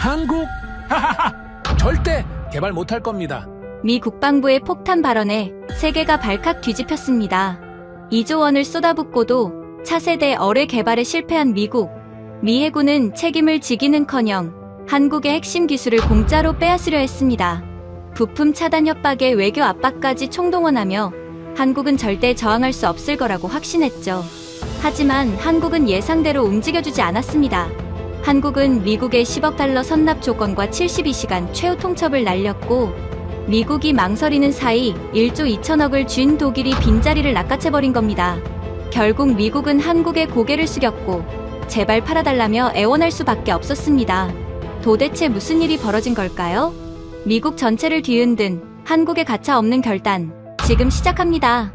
한국? 하하하! 절대 개발 못할 겁니다. 미 국방부의 폭탄 발언에 세계가 발칵 뒤집혔습니다. 2조 원을 쏟아붓고도 차세대 어뢰 개발에 실패한 미국. 미 해군은 책임을 지기는커녕 한국의 핵심 기술을 공짜로 빼앗으려 했습니다. 부품 차단 협박에 외교 압박까지 총동원하며 한국은 절대 저항할 수 없을 거라고 확신했죠. 하지만 한국은 예상대로 움직여주지 않았습니다. 한국은 미국의 10억 달러 선납 조건과 72시간 최후 통첩을 날렸고, 미국이 망설이는 사이 1조 2천억을 쥔 독일이 빈자리를 낚아채버린 겁니다. 결국 미국은 한국에 고개를 숙였고 제발 팔아달라며 애원할 수밖에 없었습니다. 도대체 무슨 일이 벌어진 걸까요? 미국 전체를 뒤흔든 한국의 가차없는 결단, 지금 시작합니다.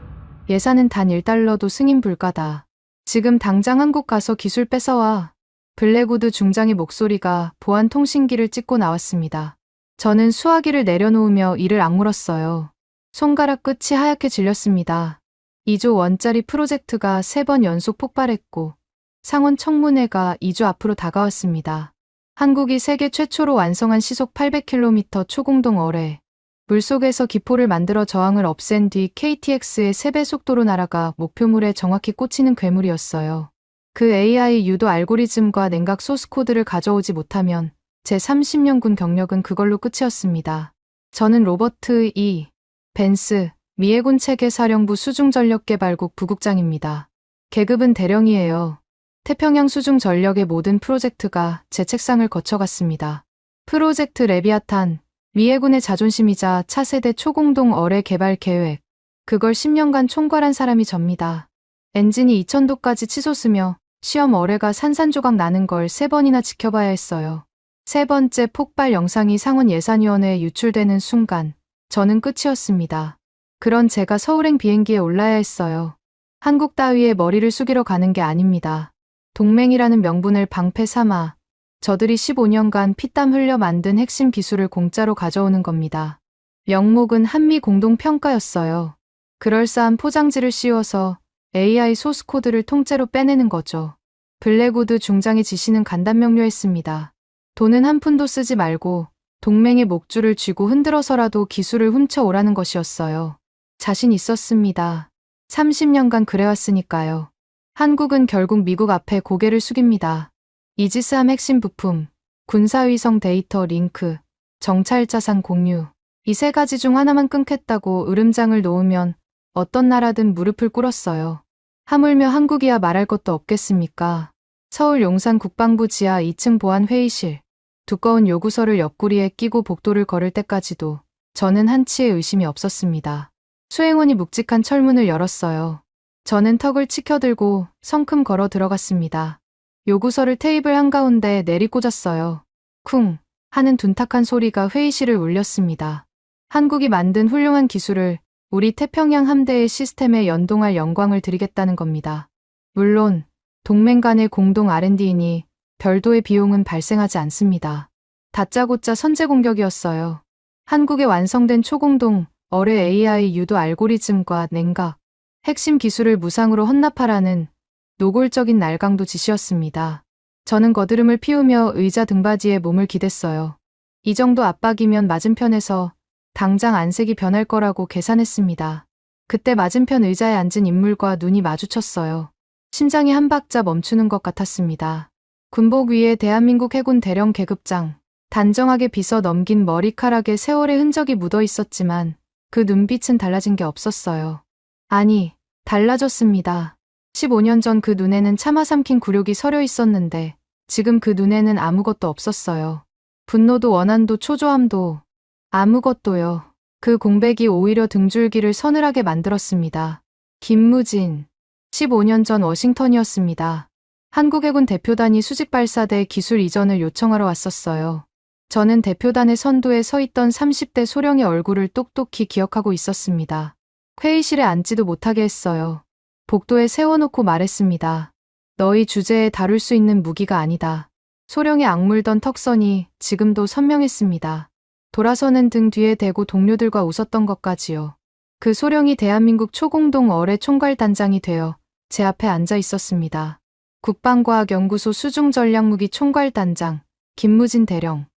예산은 단 1달러도 승인 불가다. 지금 당장 한국 가서 기술 뺏어와. 블랙우드 중장의 목소리가 보안 통신기를 찍고 나왔습니다. 저는 수화기를 내려놓으며 이를 악물었어요. 손가락 끝이 하얗게 질렸습니다. 2조 원짜리 프로젝트가 3번 연속 폭발했고 상원 청문회가 2주 앞으로 다가왔습니다. 한국이 세계 최초로 완성한 시속 800km 초공동 어뢰, 물속에서 기포를 만들어 저항을 없앤 뒤 KTX의 3배 속도로 날아가 목표물에 정확히 꽂히는 괴물이었어요. 그 AI 유도 알고리즘과 냉각 소스 코드를 가져오지 못하면 제 30년군 경력은 그걸로 끝이었습니다. 저는 로버트 E. 벤스, 미 해군 체계사령부 수중전력개발국 부국장입니다. 계급은 대령이에요. 태평양 수중전력의 모든 프로젝트가 제 책상을 거쳐갔습니다. 프로젝트 레비아탄, 미 해군의 자존심이자 차세대 초공동 어뢰 개발 계획, 그걸 10년간 총괄한 사람이 접니다. 엔진이 2000도까지 치솟으며 시험 어뢰가 산산조각 나는 걸 3번이나 지켜봐야 했어요. 3번째 폭발 영상이 상원 예산위원회에 유출되는 순간 저는 끝이었습니다. 그런 제가 서울행 비행기에 올라야 했어요. 한국 따위에 머리를 숙이러 가는 게 아닙니다. 동맹이라는 명분을 방패 삼아 저들이 15년간 피땀 흘려 만든 핵심 기술을 공짜로 가져오는 겁니다. 명목은 한미 공동평가였어요. 그럴싸한 포장지를 씌워서 AI 소스 코드를 통째로 빼내는 거죠. 블랙우드 중장의 지시는 간단명료했습니다. 돈은 한 푼도 쓰지 말고 동맹의 목줄을 쥐고 흔들어서라도 기술을 훔쳐오라는 것이었어요. 자신 있었습니다. 30년간 그래왔으니까요. 한국은 결국 미국 앞에 고개를 숙입니다. 이지스함 핵심 부품, 군사위성 데이터 링크, 정찰자산 공유, 이 3가지 중 하나만 끊겠다고 으름장을 놓으면 어떤 나라든 무릎을 꿇었어요. 하물며 한국이야 말할 것도 없겠습니까? 서울 용산 국방부 지하 2층 보안 회의실, 두꺼운 요구서를 옆구리에 끼고 복도를 걸을 때까지도 저는 한치의 의심이 없었습니다. 수행원이 묵직한 철문을 열었어요. 저는 턱을 치켜들고 성큼 걸어 들어갔습니다. 요구서를 테이블 한가운데 내리꽂았어요. 쿵 하는 둔탁한 소리가 회의실을 울렸습니다. 한국이 만든 훌륭한 기술을 우리 태평양 함대의 시스템에 연동할 영광을 드리겠다는 겁니다. 물론 동맹 간의 공동 R&D이니 별도의 비용은 발생하지 않습니다. 다짜고짜 선제 공격이었어요. 한국에 완성된 초공동 어뢰 AI 유도 알고리즘과 냉각, 핵심 기술을 무상으로 헌납하라는 노골적인 날강도 지시였습니다. 저는 거드름을 피우며 의자 등받이에 몸을 기댔어요. 이 정도 압박이면 맞은편에서 당장 안색이 변할 거라고 계산했습니다. 그때 맞은편 의자에 앉은 인물과 눈이 마주쳤어요. 심장이 한 박자 멈추는 것 같았습니다. 군복 위에 대한민국 해군 대령 계급장, 단정하게 빗어 넘긴 머리카락에 세월의 흔적이 묻어 있었지만 그 눈빛은 달라진 게 없었어요. 아니, 달라졌습니다. 15년 전 그 눈에는 차마 삼킨 굴욕이 서려 있었는데 지금 그 눈에는 아무것도 없었어요. 분노도 원한도 초조함도 아무것도요. 그 공백이 오히려 등줄기를 서늘하게 만들었습니다. 김무진. 15년 전 워싱턴이었습니다. 한국해군 대표단이 수직발사대 기술 이전을 요청하러 왔었어요. 저는 대표단의 선두에 서 있던 30대 소령의 얼굴을 똑똑히 기억하고 있었습니다. 회의실에 앉지도 못하게 했어요. 복도에 세워놓고 말했습니다. 너희 주제에 다룰 수 있는 무기가 아니다. 소령의 악물던 턱선이 지금도 선명했습니다. 돌아서는 등 뒤에 대고 동료들과 웃었던 것까지요. 그 소령이 대한민국 초공동 어뢰 총괄단장이 되어 제 앞에 앉아 있었습니다. 국방과학연구소 수중전략무기 총괄단장 김무진 대령.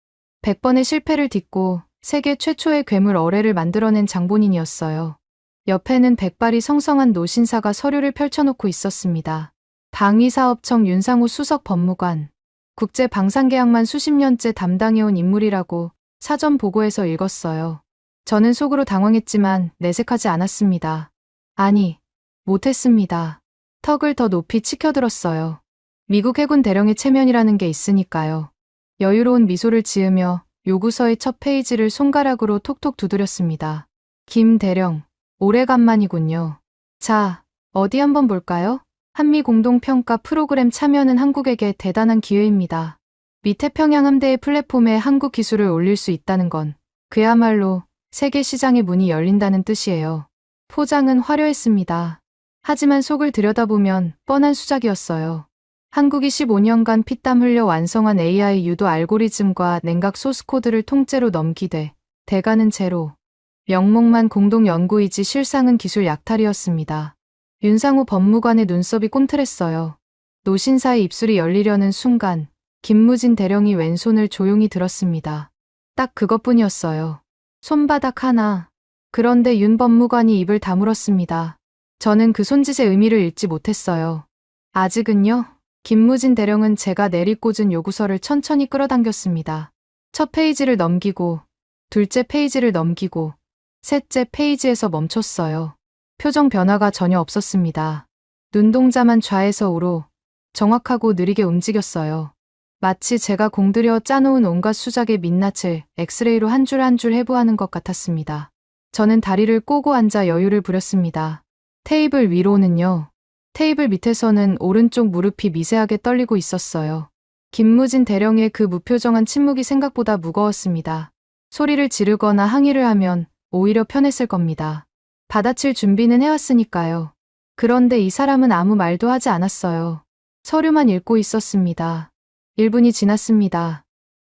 100번의 실패를 딛고 세계 최초의 괴물 어뢰를 만들어낸 장본인이었어요. 옆에는 백발이 성성한 노신사가 서류를 펼쳐놓고 있었습니다. 방위사업청 윤상우 수석 법무관. 국제방산계약만 수십 년째 담당해온 인물이라고 사전 보고에서 읽었어요. 저는 속으로 당황했지만 내색하지 않았습니다. 아니, 못했습니다. 턱을 더 높이 치켜들었어요. 미국 해군 대령의 체면이라는 게 있으니까요. 여유로운 미소를 지으며 요구서의 첫 페이지를 손가락으로 톡톡 두드렸습니다. 김 대령, 오래간만이군요. 자, 어디 한번 볼까요? 한미 공동평가 프로그램 참여는 한국에게 대단한 기회입니다. 미태평양 함대의 플랫폼에 한국 기술을 올릴 수 있다는 건 그야말로 세계 시장의 문이 열린다는 뜻이에요. 포장은 화려했습니다. 하지만 속을 들여다보면 뻔한 수작이었어요. 한국이 15년간 피땀 흘려 완성한 AI 유도 알고리즘과 냉각 소스코드를 통째로 넘기되 대가는 제로. 명목만 공동연구이지 실상은 기술 약탈이었습니다. 윤상우 법무관의 눈썹이 꼼틀했어요. 노신사의 입술이 열리려는 순간 김무진 대령이 왼손을 조용히 들었습니다. 딱 그것뿐이었어요. 손바닥 하나. 그런데 윤 법무관이 입을 다물었습니다. 저는 그 손짓의 의미를 읽지 못했어요. 아직은요? 김무진 대령은 제가 내리꽂은 요구서를 천천히 끌어당겼습니다. 첫 페이지를 넘기고, 둘째 페이지를 넘기고, 셋째 페이지에서 멈췄어요. 표정 변화가 전혀 없었습니다. 눈동자만 좌에서 우로 정확하고 느리게 움직였어요. 마치 제가 공들여 짜놓은 온갖 수작의 민낯을 엑스레이로 한 줄 한 줄 해부하는 것 같았습니다. 저는 다리를 꼬고 앉아 여유를 부렸습니다. 테이블 위로는요. 테이블 밑에서는 오른쪽 무릎이 미세하게 떨리고 있었어요. 김무진 대령의 그 무표정한 침묵이 생각보다 무거웠습니다. 소리를 지르거나 항의를 하면 오히려 편했을 겁니다. 받아칠 준비는 해왔으니까요. 그런데 이 사람은 아무 말도 하지 않았어요. 서류만 읽고 있었습니다. 1분이 지났습니다.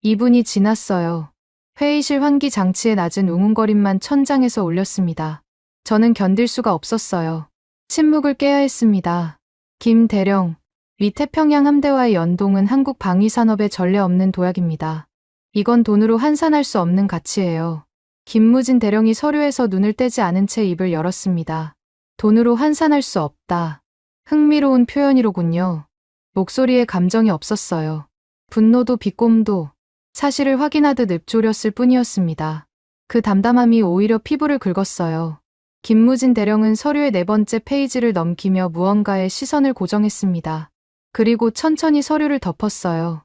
2분이 지났어요. 회의실 환기 장치의 낮은 웅웅거림만 천장에서 울렸습니다. 저는 견딜 수가 없었어요. 침묵을 깨야 했습니다. 김 대령, 미태평양 함대와의 연동은 한국 방위산업의 전례 없는 도약입니다. 이건 돈으로 환산할 수 없는 가치예요. 김무진 대령이 서류에서 눈을 떼지 않은 채 입을 열었습니다. 돈으로 환산할 수 없다. 흥미로운 표현이로군요. 목소리에 감정이 없었어요. 분노도 비꼼도 사실을 확인하듯 읊조렸을 뿐이었습니다. 그 담담함이 오히려 피부를 긁었어요. 김무진 대령은 서류의 네 번째 페이지를 넘기며 무언가에 시선을 고정했습니다. 그리고 천천히 서류를 덮었어요.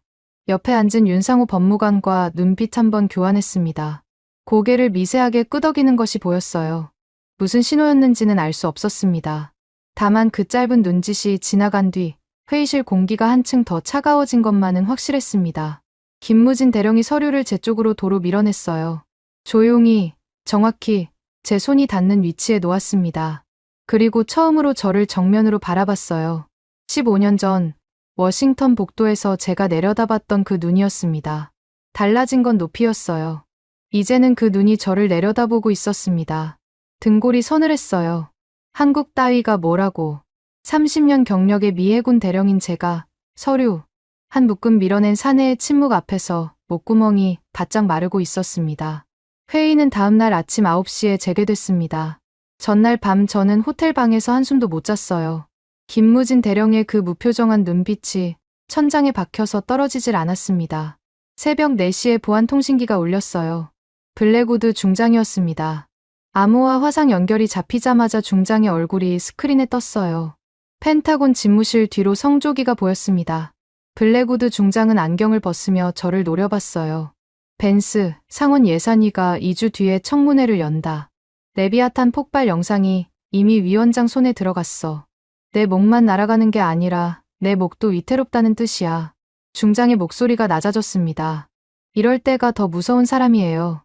옆에 앉은 윤상우 법무관과 눈빛 한번 교환했습니다. 고개를 미세하게 끄덕이는 것이 보였어요. 무슨 신호였는지는 알 수 없었습니다. 다만 그 짧은 눈짓이 지나간 뒤 회의실 공기가 한층 더 차가워진 것만은 확실했습니다. 김무진 대령이 서류를 제 쪽으로 도로 밀어냈어요. 조용히, 정확히 제 손이 닿는 위치에 놓았습니다. 그리고 처음으로 저를 정면으로 바라봤어요. 15년 전 워싱턴 복도에서 제가 내려다봤던 그 눈이었습니다. 달라진 건 높이였어요. 이제는 그 눈이 저를 내려다보고 있었습니다. 등골이 서늘했어요. 한국 따위가 뭐라고. 30년 경력의 미 해군 대령인 제가 서류 한 묶음 밀어낸 사내의 침묵 앞에서 목구멍이 바짝 마르고 있었습니다. 회의는 다음날 아침 9시에 재개됐습니다. 전날 밤 저는 호텔 방에서 한숨도 못 잤어요. 김무진 대령의 그 무표정한 눈빛이 천장에 박혀서 떨어지질 않았습니다. 새벽 4시에 보안통신기가 울렸어요. 블랙우드 중장이었습니다. 암호와 화상 연결이 잡히자마자 중장의 얼굴이 스크린에 떴어요. 펜타곤 집무실 뒤로 성조기가 보였습니다. 블랙우드 중장은 안경을 벗으며 저를 노려봤어요. 벤스, 상원 예산위가 2주 뒤에 청문회를 연다. 레비아탄 폭발 영상이 이미 위원장 손에 들어갔어. 내 목만 날아가는 게 아니라 내 목도 위태롭다는 뜻이야. 중장의 목소리가 낮아졌습니다. 이럴 때가 더 무서운 사람이에요.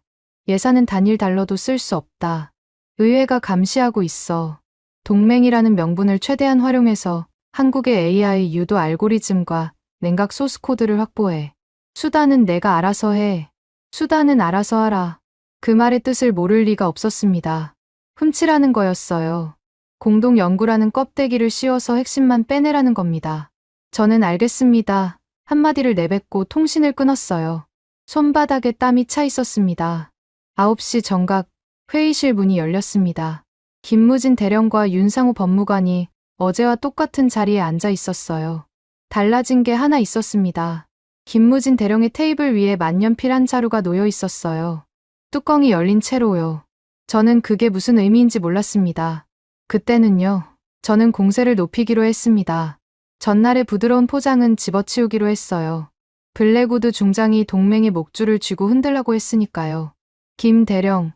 예산은 단일 달러도 쓸 수 없다. 의회가 감시하고 있어. 동맹이라는 명분을 최대한 활용해서 한국의 AI 유도 알고리즘과 냉각 소스 코드를 확보해. 수단은 내가 알아서 해. 수단은 알아서 하라. 그 말의 뜻을 모를 리가 없었습니다. 훔치라는 거였어요. 공동 연구라는 껍데기를 씌워서 핵심만 빼내라는 겁니다. 저는 알겠습니다. 한마디를 내뱉고 통신을 끊었어요. 손바닥에 땀이 차 있었습니다. 9시 정각 회의실 문이 열렸습니다. 김무진 대령과 윤상우 법무관이 어제와 똑같은 자리에 앉아 있었어요. 달라진 게 하나 있었습니다. 김무진 대령의 테이블 위에 만년필 한 자루가 놓여 있었어요. 뚜껑이 열린 채로요. 저는 그게 무슨 의미인지 몰랐습니다. 그때는요. 저는 공세를 높이기로 했습니다. 전날의 부드러운 포장은 집어치우기로 했어요. 블랙우드 중장이 동맹의 목줄을 쥐고 흔들라고 했으니까요. 김 대령,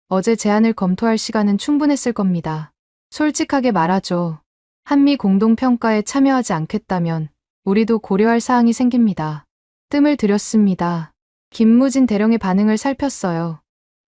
어제 제안을 검토할 시간은 충분했을 겁니다. 솔직하게 말하죠. 한미 공동평가에 참여하지 않겠다면 우리도 고려할 사항이 생깁니다. 뜸을 들였습니다. 김무진 대령의 반응을 살폈어요.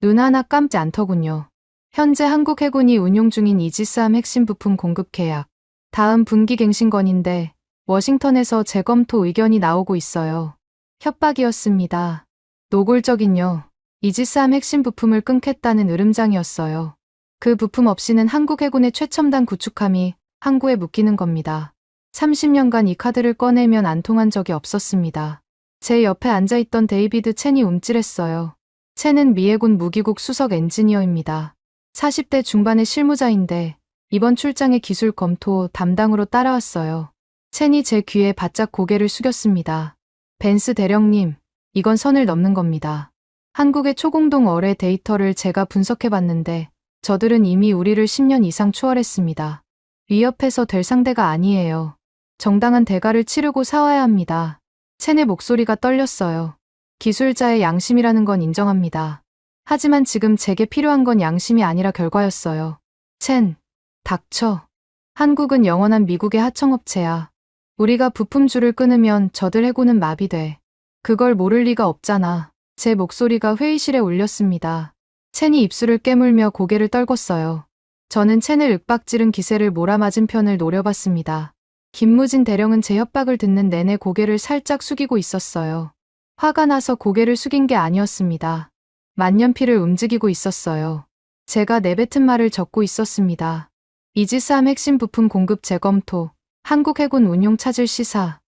눈 하나 감지 않더군요. 현재 한국 해군이 운용 중인 이지스함 핵심 부품 공급 계약. 다음 분기 갱신건인데 워싱턴에서 재검토 의견이 나오고 있어요. 협박이었습니다. 노골적인요. 이지스함 핵심 부품을 끊겠다는 으름장이었어요. 그 부품 없이는 한국 해군의 최첨단 구축함이 항구에 묶이는 겁니다. 30년간 이 카드를 꺼내면 안 통한 적이 없었습니다. 제 옆에 앉아있던 데이비드 첸이 움찔했어요. 첸은 미 해군 무기국 수석 엔지니어입니다. 40대 중반의 실무자인데 이번 출장의 기술 검토 담당으로 따라왔어요. 첸이 제 귀에 바짝 고개를 숙였습니다. 벤스 대령님, 이건 선을 넘는 겁니다. 한국의 초공동 어뢰 데이터를 제가 분석해봤는데 저들은 이미 우리를 10년 이상 추월했습니다. 위협해서 될 상대가 아니에요. 정당한 대가를 치르고 싸워야 합니다. 첸의 목소리가 떨렸어요. 기술자의 양심이라는 건 인정합니다. 하지만 지금 제게 필요한 건 양심이 아니라 결과였어요. 첸, 닥쳐. 한국은 영원한 미국의 하청업체야. 우리가 부품줄을 끊으면 저들 해군은 마비돼. 그걸 모를 리가 없잖아. 제 목소리가 회의실에 울렸습니다. 첸이 입술을 깨물며 고개를 떨궜어요. 저는 첸을 윽박지른 기세를 몰아맞은 편을 노려봤습니다. 김무진 대령은 제 협박을 듣는 내내 고개를 살짝 숙이고 있었어요. 화가 나서 고개를 숙인 게 아니었습니다. 만년필을 움직이고 있었어요. 제가 내뱉은 말을 적고 있었습니다. 이지스함 핵심 부품 공급 재검토, 한국 해군 운용 찾을 시사.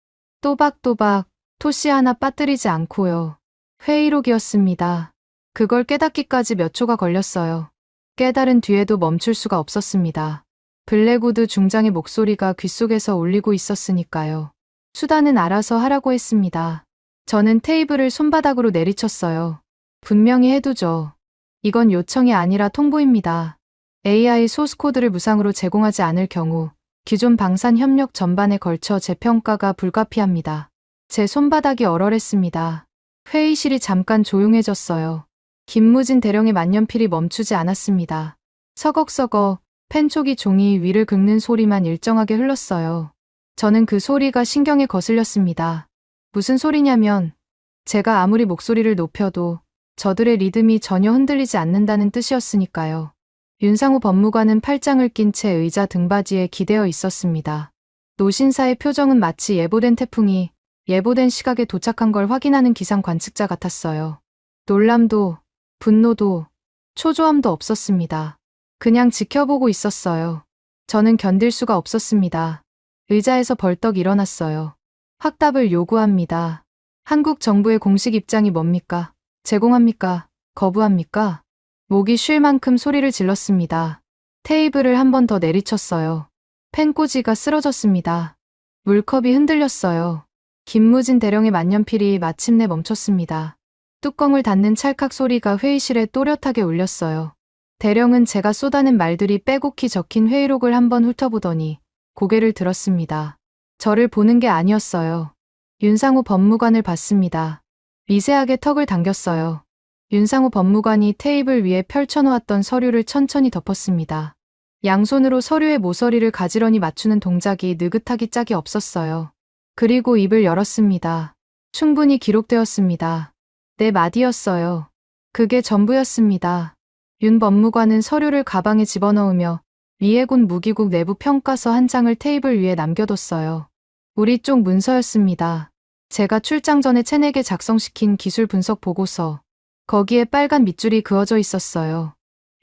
또박또박 토시 하나 빠뜨리지 않고요. 회의록이었습니다. 그걸 깨닫기까지 몇 초가 걸렸어요. 깨달은 뒤에도 멈출 수가 없었습니다. 블랙우드 중장의 목소리가 귓속에서 울리고 있었으니까요. 수단은 알아서 하라고 했습니다. 저는 테이블을 손바닥으로 내리쳤어요. 분명히 해두죠. 이건 요청이 아니라 통보입니다. AI 소스코드를 무상으로 제공하지 않을 경우 기존 방산 협력 전반에 걸쳐 재평가가 불가피합니다. 제 손바닥이 얼얼했습니다. 회의실이 잠깐 조용해졌어요. 김무진 대령의 만년필이 멈추지 않았습니다. 서걱서걱 펜촉이 종이 위를 긁는 소리만 일정하게 흘렀어요. 저는 그 소리가 신경에 거슬렸습니다. 무슨 소리냐면 제가 아무리 목소리를 높여도 저들의 리듬이 전혀 흔들리지 않는다는 뜻이었으니까요. 윤상우 법무관은 팔짱을 낀 채 의자 등받이에 기대어 있었습니다. 노신사의 표정은 마치 예보된 태풍이 예보된 시각에 도착한 걸 확인하는 기상 관측자 같았어요. 놀람도, 분노도, 초조함도 없었습니다. 그냥 지켜보고 있었어요. 저는 견딜 수가 없었습니다. 의자에서 벌떡 일어났어요. 확답을 요구합니다. 한국 정부의 공식 입장이 뭡니까? 제공합니까? 거부합니까? 목이 쉴 만큼 소리를 질렀습니다. 테이블을 한 번 더 내리쳤어요. 펜꽂이가 쓰러졌습니다. 물컵이 흔들렸어요. 김무진 대령의 만년필이 마침내 멈췄습니다. 뚜껑을 닫는 찰칵 소리가 회의실에 또렷하게 울렸어요. 대령은 제가 쏟아낸 말들이 빼곡히 적힌 회의록을 한번 훑어보더니 고개를 들었습니다. 저를 보는 게 아니었어요. 윤상우 법무관을 봤습니다. 미세하게 턱을 당겼어요. 윤상우 법무관이 테이블 위에 펼쳐놓았던 서류를 천천히 덮었습니다. 양손으로 서류의 모서리를 가지런히 맞추는 동작이 느긋하기 짝이 없었어요. 그리고 입을 열었습니다. 충분히 기록되었습니다. 네 마디였어요. 그게 전부였습니다. 윤 법무관은 서류를 가방에 집어넣으며 미 해군 무기국 내부 평가서 한 장을 테이블 위에 남겨뒀어요. 우리 쪽 문서였습니다. 제가 출장 전에 첸에게 작성시킨 기술 분석 보고서. 거기에 빨간 밑줄이 그어져 있었어요.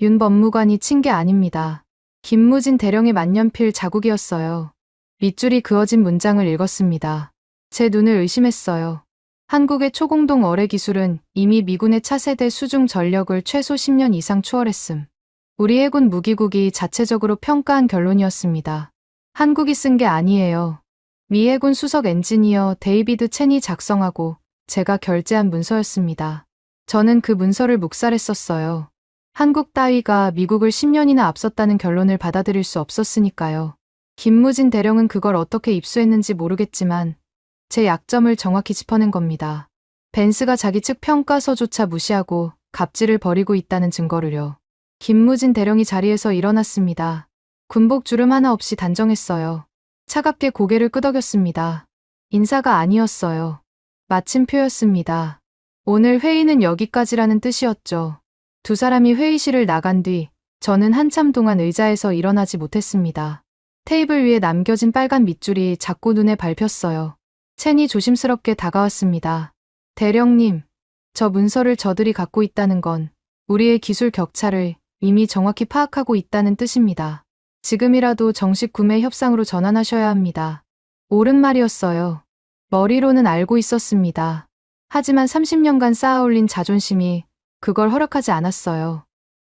윤 법무관이 친 게 아닙니다. 김무진 대령의 만년필 자국이었어요. 밑줄이 그어진 문장을 읽었습니다. 제 눈을 의심했어요. 한국의 초공동 어뢰 기술은 이미 미군의 차세대 수중 전력을 최소 10년 이상 추월했음. 우리 해군 무기국이 자체적으로 평가한 결론이었습니다. 한국이 쓴 게 아니에요. 미 해군 수석 엔지니어 데이비드 첸이 작성하고 제가 결재한 문서였습니다. 저는 그 문서를 묵살했었어요. 한국 따위가 미국을 10년이나 앞섰다는 결론을 받아들일 수 없었으니까요. 김무진 대령은 그걸 어떻게 입수했는지 모르겠지만 제 약점을 정확히 짚어낸 겁니다. 벤스가 자기 측 평가서조차 무시하고 갑질을 벌이고 있다는 증거를요. 김무진 대령이 자리에서 일어났습니다. 군복 주름 하나 없이 단정했어요. 차갑게 고개를 끄덕였습니다. 인사가 아니었어요. 마침표였습니다. 오늘 회의는 여기까지라는 뜻이었죠. 두 사람이 회의실을 나간 뒤 저는 한참 동안 의자에서 일어나지 못했습니다. 테이블 위에 남겨진 빨간 밑줄이 자꾸 눈에 밟혔어요. 첸이 조심스럽게 다가왔습니다. 대령님, 저 문서를 저들이 갖고 있다는 건 우리의 기술 격차를 이미 정확히 파악하고 있다는 뜻입니다. 지금이라도 정식 구매 협상으로 전환하셔야 합니다. 옳은 말이었어요. 머리로는 알고 있었습니다. 하지만 30년간 쌓아올린 자존심이 그걸 허락하지 않았어요.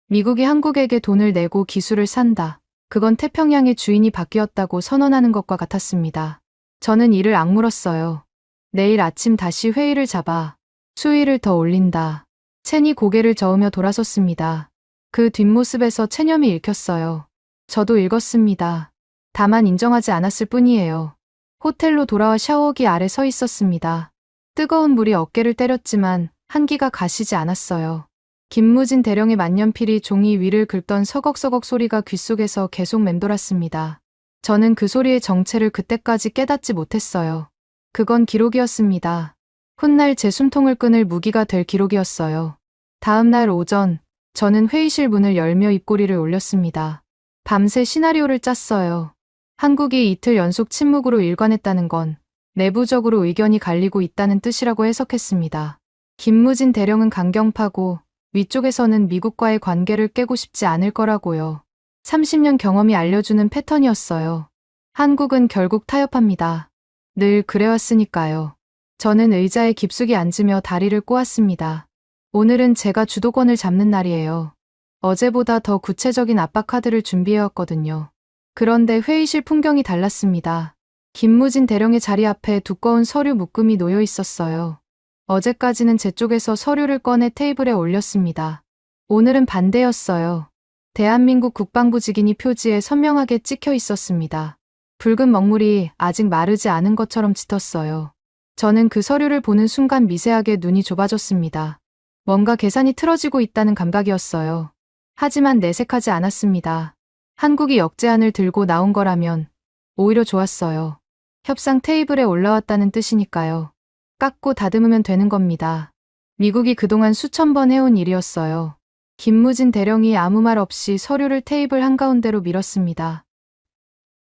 미국이 한국에게 돈을 내고 기술을 산다. 그건 태평양의 주인이 바뀌었다고 선언하는 것과 같았습니다. 저는 이를 악물었어요. 내일 아침 다시 회의를 잡아 수위를 더 올린다. 첸이 고개를 저으며 돌아섰습니다. 그 뒷모습에서 체념이 읽혔어요. 저도 읽었습니다. 다만 인정하지 않았을 뿐이에요. 호텔로 돌아와 샤워기 아래 서 있었습니다. 뜨거운 물이 어깨를 때렸지만 한기가 가시지 않았어요. 김무진 대령의 만년필이 종이 위를 긁던 서걱서걱 소리가 귓속에서 계속 맴돌았습니다. 저는 그 소리의 정체를 그때까지 깨닫지 못했어요. 그건 기록이었습니다. 훗날 제 숨통을 끊을 무기가 될 기록이었어요. 다음 날 오전, 저는 회의실 문을 열며 입꼬리를 올렸습니다. 밤새 시나리오를 짰어요. 한국이 이틀 연속 침묵으로 일관했다는 건 내부적으로 의견이 갈리고 있다는 뜻이라고 해석했습니다. 김무진 대령은 강경파고 위쪽에서는 미국과의 관계를 깨고 싶지 않을 거라고요. 30년 경험이 알려주는 패턴이었어요. 한국은 결국 타협합니다. 늘 그래왔으니까요. 저는 의자에 깊숙이 앉으며 다리를 꼬았습니다. 오늘은 제가 주도권을 잡는 날이에요. 어제보다 더 구체적인 압박 카드를 준비해왔거든요. 그런데 회의실 풍경이 달랐습니다. 김무진 대령의 자리 앞에 두꺼운 서류 묶음이 놓여 있었어요. 어제까지는 제 쪽에서 서류를 꺼내 테이블에 올렸습니다. 오늘은 반대였어요. 대한민국 국방부 직인이 표지에 선명하게 찍혀 있었습니다. 붉은 먹물이 아직 마르지 않은 것처럼 짙었어요. 저는 그 서류를 보는 순간 미세하게 눈이 좁아졌습니다. 뭔가 계산이 틀어지고 있다는 감각이었어요. 하지만 내색하지 않았습니다. 한국이 역제안을 들고 나온 거라면 오히려 좋았어요. 협상 테이블에 올라왔다는 뜻이니까요. 깎고 다듬으면 되는 겁니다. 미국이 그동안 수천 번 해온 일이었어요. 김무진 대령이 아무 말 없이 서류를 테이블 한가운데로 밀었습니다.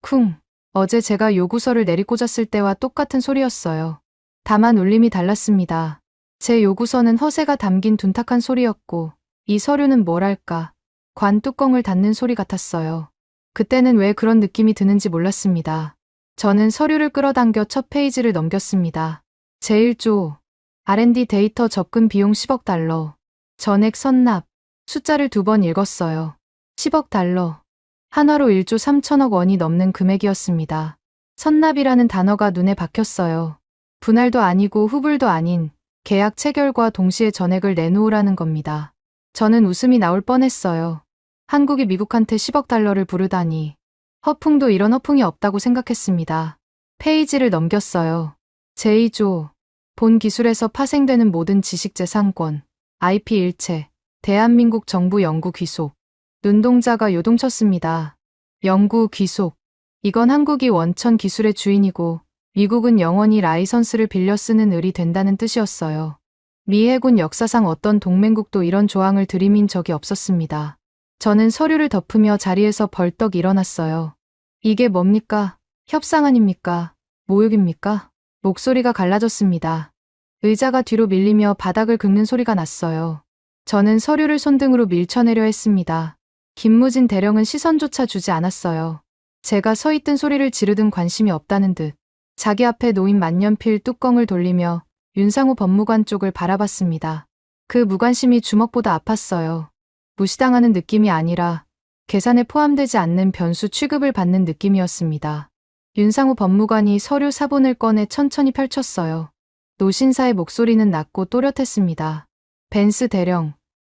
쿵. 어제 제가 요구서를 내리꽂았을 때와 똑같은 소리였어요. 다만 울림이 달랐습니다. 제 요구서는 허세가 담긴 둔탁한 소리였고 이 서류는 뭐랄까 관 뚜껑을 닫는 소리 같았어요. 그때는 왜 그런 느낌이 드는지 몰랐습니다. 저는 서류를 끌어당겨 첫 페이지를 넘겼습니다. 제1조 R&D 데이터 접근 비용 10억 달러. 전액 선납. 숫자를 2번 읽었어요. 10억 달러. 한화로 1조 3천억 원이 넘는 금액이었습니다. 선납이라는 단어가 눈에 박혔어요. 분할도 아니고 후불도 아닌 계약 체결과 동시에 전액을 내놓으라는 겁니다. 저는 웃음이 나올 뻔했어요. 한국이 미국한테 10억 달러를 부르다니. 허풍도 이런 허풍이 없다고 생각했습니다. 페이지를 넘겼어요. 제2조 본 기술에서 파생되는 모든 지식재산권, IP 일체, 대한민국 정부 연구 귀속. 눈동자가 요동쳤습니다. 연구 귀속. 이건 한국이 원천 기술의 주인이고 미국은 영원히 라이선스를 빌려 쓰는 을이 된다는 뜻이었어요. 미 해군 역사상 어떤 동맹국도 이런 조항을 들이민 적이 없었습니다. 저는 서류를 덮으며 자리에서 벌떡 일어났어요. 이게 뭡니까? 협상 아닙니까? 모욕입니까? 목소리가 갈라졌습니다. 의자가 뒤로 밀리며 바닥을 긁는 소리가 났어요. 저는 서류를 손등으로 밀쳐내려 했습니다. 김무진 대령은 시선조차 주지 않았어요. 제가 서 있던 소리를 지르든 관심이 없다는 듯 자기 앞에 놓인 만년필 뚜껑을 돌리며 윤상호 법무관 쪽을 바라봤습니다. 그 무관심이 주먹보다 아팠어요. 무시당하는 느낌이 아니라 계산에 포함되지 않는 변수 취급을 받는 느낌이었습니다. 윤상호 법무관이 서류 사본을 꺼내 천천히 펼쳤어요. 노신사의 목소리는 낮고 또렷했습니다. 벤스 대령,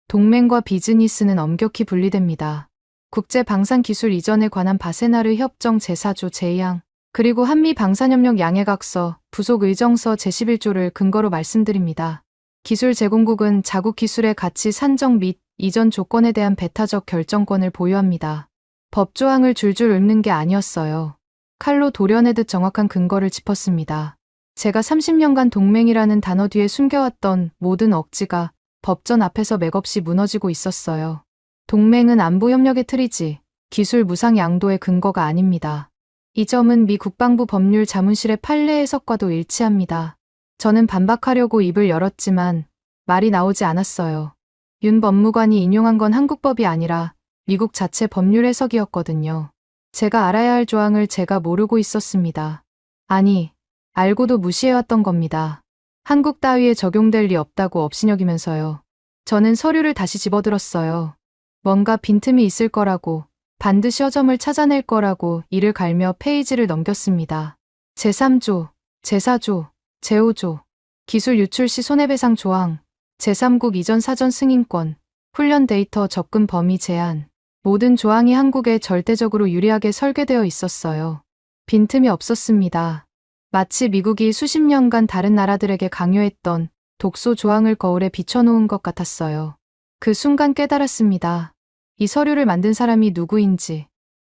동맹과 비즈니스는 엄격히 분리됩니다. 국제방산기술 이전에 관한 바세나르 협정 제4조 제2항, 그리고 한미 방산협력 양해각서, 부속 의정서 제11조를 근거로 말씀드립니다. 기술 제공국은 자국 기술의 가치 산정 및 이전 조건에 대한 배타적 결정권을 보유합니다. 법조항을 줄줄 읊는 게 아니었어요. 칼로 도려내듯 정확한 근거를 짚었습니다. 제가 30년간 동맹이라는 단어 뒤에 숨겨왔던 모든 억지가 법전 앞에서 맥없이 무너지고 있었어요. 동맹은 안보협력의 틀이지 기술 무상 양도의 근거가 아닙니다. 이 점은 미 국방부 법률 자문실의 판례 해석과도 일치합니다. 저는 반박하려고 입을 열었지만 말이 나오지 않았어요. 윤 법무관이 인용한 건 한국법이 아니라 미국 자체 법률 해석이었거든요. 제가 알아야 할 조항을 제가 모르고 있었습니다. 아니, 알고도 무시해왔던 겁니다. 한국 따위에 적용될 리 없다고 업신여기면서요. 저는 서류를 다시 집어들었어요. 뭔가 빈틈이 있을 거라고, 반드시 허점을 찾아낼 거라고 이를 갈며 페이지를 넘겼습니다. 제3조, 제4조, 제5조, 기술 유출 시 손해배상 조항, 제3국 이전 사전 승인권, 훈련 데이터 접근 범위 제한, 모든 조항이 한국에 절대적으로 유리하게 설계되어 있었어요. 빈틈이 없었습니다. 마치 미국이 수십 년간 다른 나라들에게 강요했던 독소 조항을 거울에 비춰놓은 것 같았어요. 그 순간 깨달았습니다. 이 서류를 만든 사람이 누구인지.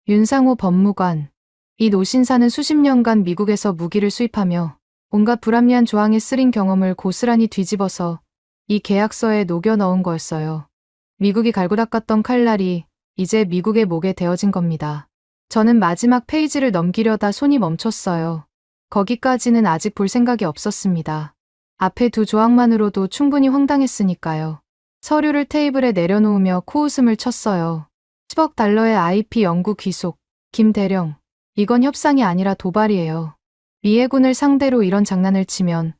윤상호 법무관. 이 노신사는 수십 년간 미국에서 무기를 수입하며 온갖 불합리한 조항에 쓰린 경험을 고스란히 뒤집어서 이 계약서에 녹여 넣은 거였어요. 미국이 갈고 닦았던 칼날이 이제 미국의 목에 대어진 겁니다. 저는 마지막 페이지를 넘기려다 손이 멈췄어요. 거기까지는 아직 볼 생각이 없었습니다. 앞에 두 조항만으로도 충분히 황당했으니까요. 서류를 테이블에 내려놓으며 코웃음을 쳤어요. 10억 달러의 IP 연구 귀속, 김대령. 이건 협상이 아니라 도발이에요. 미 해군을 상대로 이런 장난을 치면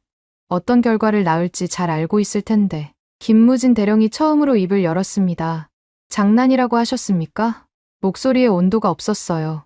어떤 결과를 낳을지 잘 알고 있을 텐데. 김무진 대령이 처음으로 입을 열었습니다. 장난이라고 하셨습니까? 목소리에 온도가 없었어요.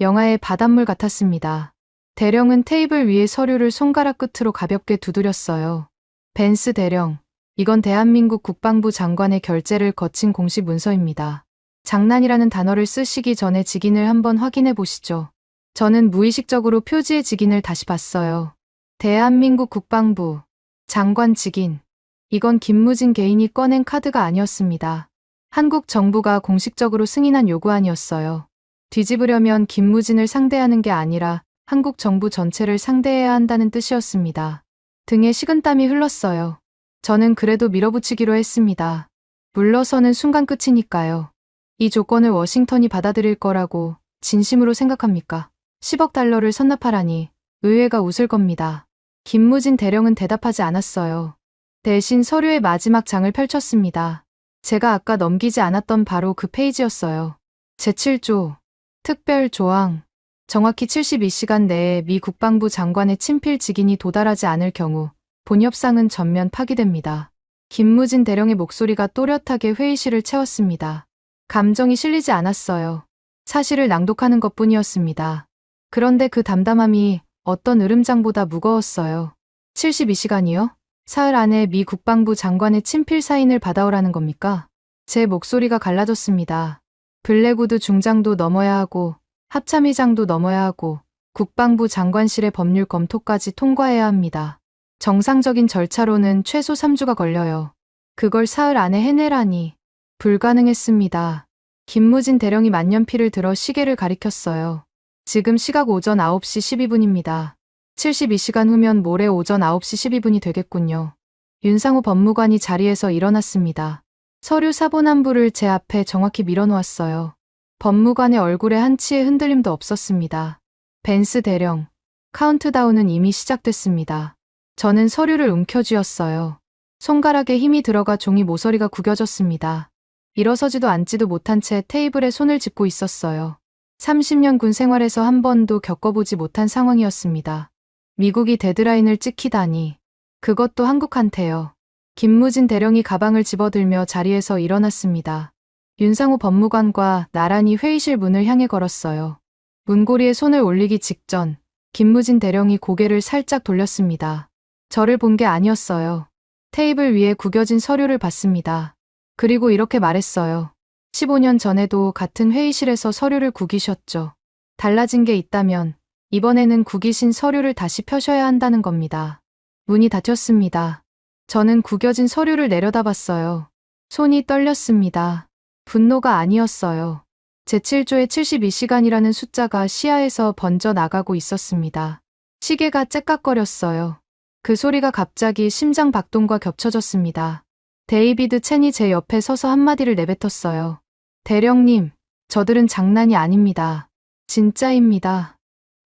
영화의 바닷물 같았습니다. 대령은 테이블 위에 서류를 손가락 끝으로 가볍게 두드렸어요. 벤스 대령, 이건 대한민국 국방부 장관의 결재를 거친 공식 문서입니다. 장난이라는 단어를 쓰시기 전에 직인을 한번 확인해 보시죠. 저는 무의식적으로 표지의 직인을 다시 봤어요. 대한민국 국방부 장관 직인. 이건 김무진 개인이 꺼낸 카드가 아니었습니다. 한국 정부가 공식적으로 승인한 요구안이었어요. 뒤집으려면 김무진을 상대하는 게 아니라 한국 정부 전체를 상대해야 한다는 뜻이었습니다. 등에 식은땀이 흘렀어요. 저는 그래도 밀어붙이기로 했습니다. 물러서는 순간 끝이니까요. 이 조건을 워싱턴이 받아들일 거라고 진심으로 생각합니까? 10억 달러를 선납하라니 의회가 웃을 겁니다. 김무진 대령은 대답하지 않았어요. 대신 서류의 마지막 장을 펼쳤습니다. 제가 아까 넘기지 않았던 바로 그 페이지였어요. 제7조, 특별 조항. 정확히 72시간 내에 미 국방부 장관의 친필 직인이 도달하지 않을 경우 본 협상은 전면 파기됩니다. 김무진 대령의 목소리가 또렷하게 회의실을 채웠습니다. 감정이 실리지 않았어요. 사실을 낭독하는 것뿐이었습니다. 그런데 그 담담함이 어떤 으름장보다 무거웠어요. 72시간이요? 사흘 안에 미 국방부 장관의 친필 사인을 받아오라는 겁니까? 제 목소리가 갈라졌습니다. 블랙우드 중장도 넘어야 하고 합참의장도 넘어야 하고 국방부 장관실의 법률 검토까지 통과해야 합니다. 정상적인 절차로는 최소 3주가 걸려요. 그걸 사흘 안에 해내라니. 불가능했습니다. 김무진 대령이 만년필을 들어 시계를 가리켰어요. 지금 시각 오전 9시 12분입니다. 72시간 후면 모레 오전 9시 12분이 되겠군요. 윤상호 법무관이 자리에서 일어났습니다. 서류 사본 한 부를 제 앞에 정확히 밀어놓았어요. 법무관의 얼굴에 한치의 흔들림도 없었습니다. 벤스 대령, 카운트다운은 이미 시작됐습니다. 저는 서류를 움켜쥐었어요. 손가락에 힘이 들어가 종이 모서리가 구겨졌습니다. 일어서지도 앉지도 못한 채 테이블에 손을 짚고 있었어요. 30년 군 생활에서 한 번도 겪어보지 못한 상황이었습니다. 미국이 데드라인을 찍히다니. 그것도 한국한테요. 김무진 대령이 가방을 집어들며 자리에서 일어났습니다. 윤상호 법무관과 나란히 회의실 문을 향해 걸었어요. 문고리에 손을 올리기 직전 김무진 대령이 고개를 살짝 돌렸습니다. 저를 본 게 아니었어요. 테이블 위에 구겨진 서류를 봤습니다. 그리고 이렇게 말했어요. 15년 전에도 같은 회의실에서 서류를 구기셨죠. 달라진 게 있다면 이번에는 구기신 서류를 다시 펴셔야 한다는 겁니다. 문이 닫혔습니다. 저는 구겨진 서류를 내려다봤어요. 손이 떨렸습니다. 분노가 아니었어요. 제7조의 72시간이라는 숫자가 시야에서 번져 나가고 있었습니다. 시계가 째깍거렸어요. 그 소리가 갑자기 심장 박동과 겹쳐졌습니다. 데이비드 첸이 제 옆에 서서 한마디를 내뱉었어요. 대령님, 저들은 장난이 아닙니다. 진짜입니다.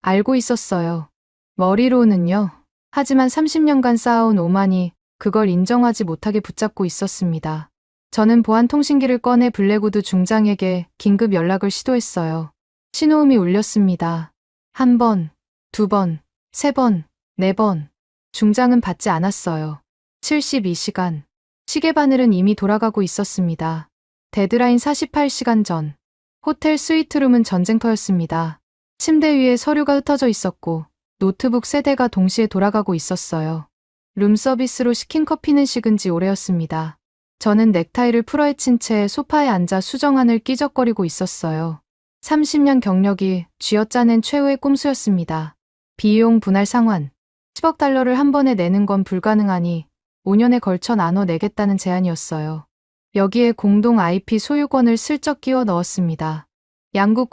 알고 있었어요. 머리로는요. 하지만 30년간 쌓아온 오만이 그걸 인정하지 못하게 붙잡고 있었습니다. 저는 보안통신기를 꺼내 블랙우드 중장에게 긴급 연락을 시도했어요. 신호음이 울렸습니다. 1번, 2번, 3번, 4번. 중장은 받지 않았어요. 72시간. 시계 바늘은 이미 돌아가고 있었습니다. 데드라인 48시간 전. 호텔 스위트룸은 전쟁터였습니다. 침대 위에 서류가 흩어져 있었고 노트북 3대가 동시에 돌아가고 있었어요. 룸서비스로 시킨 커피는 식은 지 오래였습니다. 저는 넥타이를 풀어헤친 채 소파에 앉아 수정안을 끼적거리고 있었어요. 30년 경력이 쥐어짜낸 최후의 꼼수였습니다. 비용 분할 상환. 10억 달러를 한 번에 내는 건 불가능하니 5년에 걸쳐 나눠 내겠다는 제안이었어요. 여기에 공동 IP 소유권을 슬쩍 끼워 넣었습니다. 양국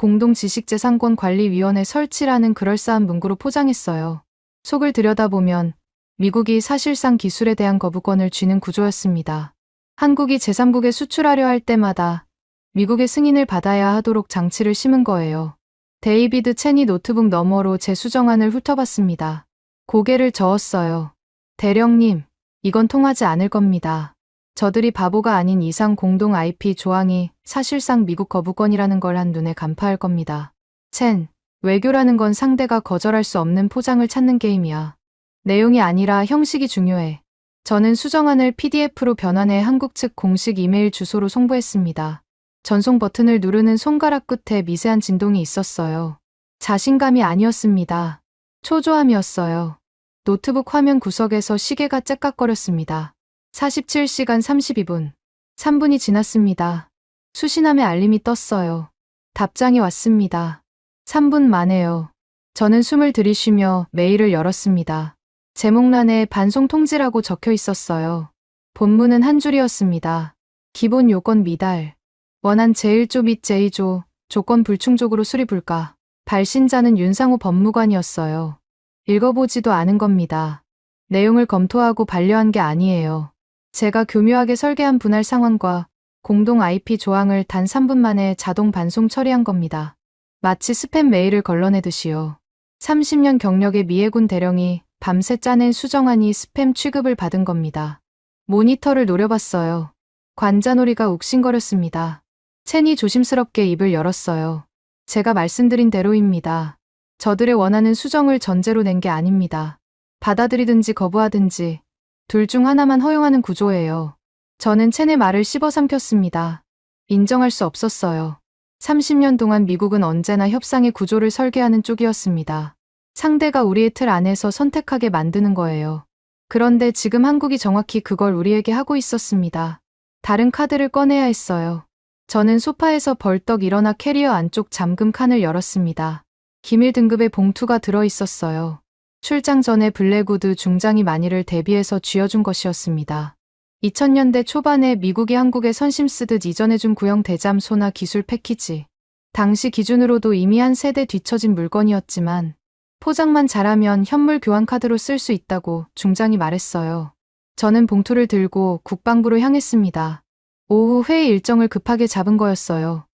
공동지식재산권관리위원회 설치라는 그럴싸한 문구로 포장했어요. 속을 들여다보면 미국이 사실상 기술에 대한 거부권을 쥐는 구조였습니다. 한국이 제3국에 수출하려 할 때마다 미국의 승인을 받아야 하도록 장치를 심은 거예요. 데이비드 첸이 노트북 너머로 제 수정안을 훑어봤습니다. 고개를 저었어요. 대령님, 이건 통하지 않을 겁니다. 저들이 바보가 아닌 이상 공동 IP 조항이 사실상 미국 거부권이라는 걸 한눈에 간파할 겁니다. 첸, 외교라는 건 상대가 거절할 수 없는 포장을 찾는 게임이야. 내용이 아니라 형식이 중요해. 저는 수정안을 PDF로 변환해 한국 측 공식 이메일 주소로 송부했습니다. 전송 버튼을 누르는 손가락 끝에 미세한 진동이 있었어요. 자신감이 아니었습니다. 초조함이었어요. 노트북 화면 구석에서 시계가 째깍거렸습니다. 47시간 32분. 3분이 지났습니다. 수신함에 알림이 떴어요. 답장이 왔습니다. 3분 만에요. 저는 숨을 들이쉬며 메일을 열었습니다. 제목란에 반송 통지라고 적혀 있었어요. 본문은 한 줄이었습니다. 기본 요건 미달. 원안 제1조 및 제2조, 조건 불충족으로 수리 불가. 발신자는 윤상호 법무관이었어요. 읽어보지도 않은 겁니다. 내용을 검토하고 반려한 게 아니에요. 제가 교묘하게 설계한 분할 상황과 공동 IP 조항을 단 3분 만에 자동 반송 처리한 겁니다. 마치 스팸 메일을 걸러내듯이요. 30년 경력의 미해군 대령이 밤새 짜낸 수정안이 스팸 취급을 받은 겁니다. 모니터를 노려봤어요. 관자놀이가 욱신거렸습니다. 첸이 조심스럽게 입을 열었어요. 제가 말씀드린 대로입니다. 저들의 원하는 수정을 전제로 낸 게 아닙니다. 받아들이든지 거부하든지 둘 중 하나만 허용하는 구조예요. 저는 첸의 말을 씹어삼켰습니다. 인정할 수 없었어요. 30년 동안 미국은 언제나 협상의 구조를 설계하는 쪽이었습니다. 상대가 우리의 틀 안에서 선택하게 만드는 거예요. 그런데 지금 한국이 정확히 그걸 우리에게 하고 있었습니다. 다른 카드를 꺼내야 했어요. 저는 소파에서 벌떡 일어나 캐리어 안쪽 잠금 칸을 열었습니다. 기밀 등급의 봉투가 들어있었어요. 출장 전에 블랙우드 중장이 만일을 대비해서 쥐어준 것이었습니다. 2000년대 초반에 미국이 한국에 선심 쓰듯 이전해준 구형 대잠소나 기술 패키지. 당시 기준으로도 이미 한 세대 뒤처진 물건이었지만 포장만 잘하면 현물 교환 카드로 쓸 수 있다고 중장이 말했어요. 저는 봉투를 들고 국방부로 향했습니다. 오후 회의 일정을 급하게 잡은 거였어요.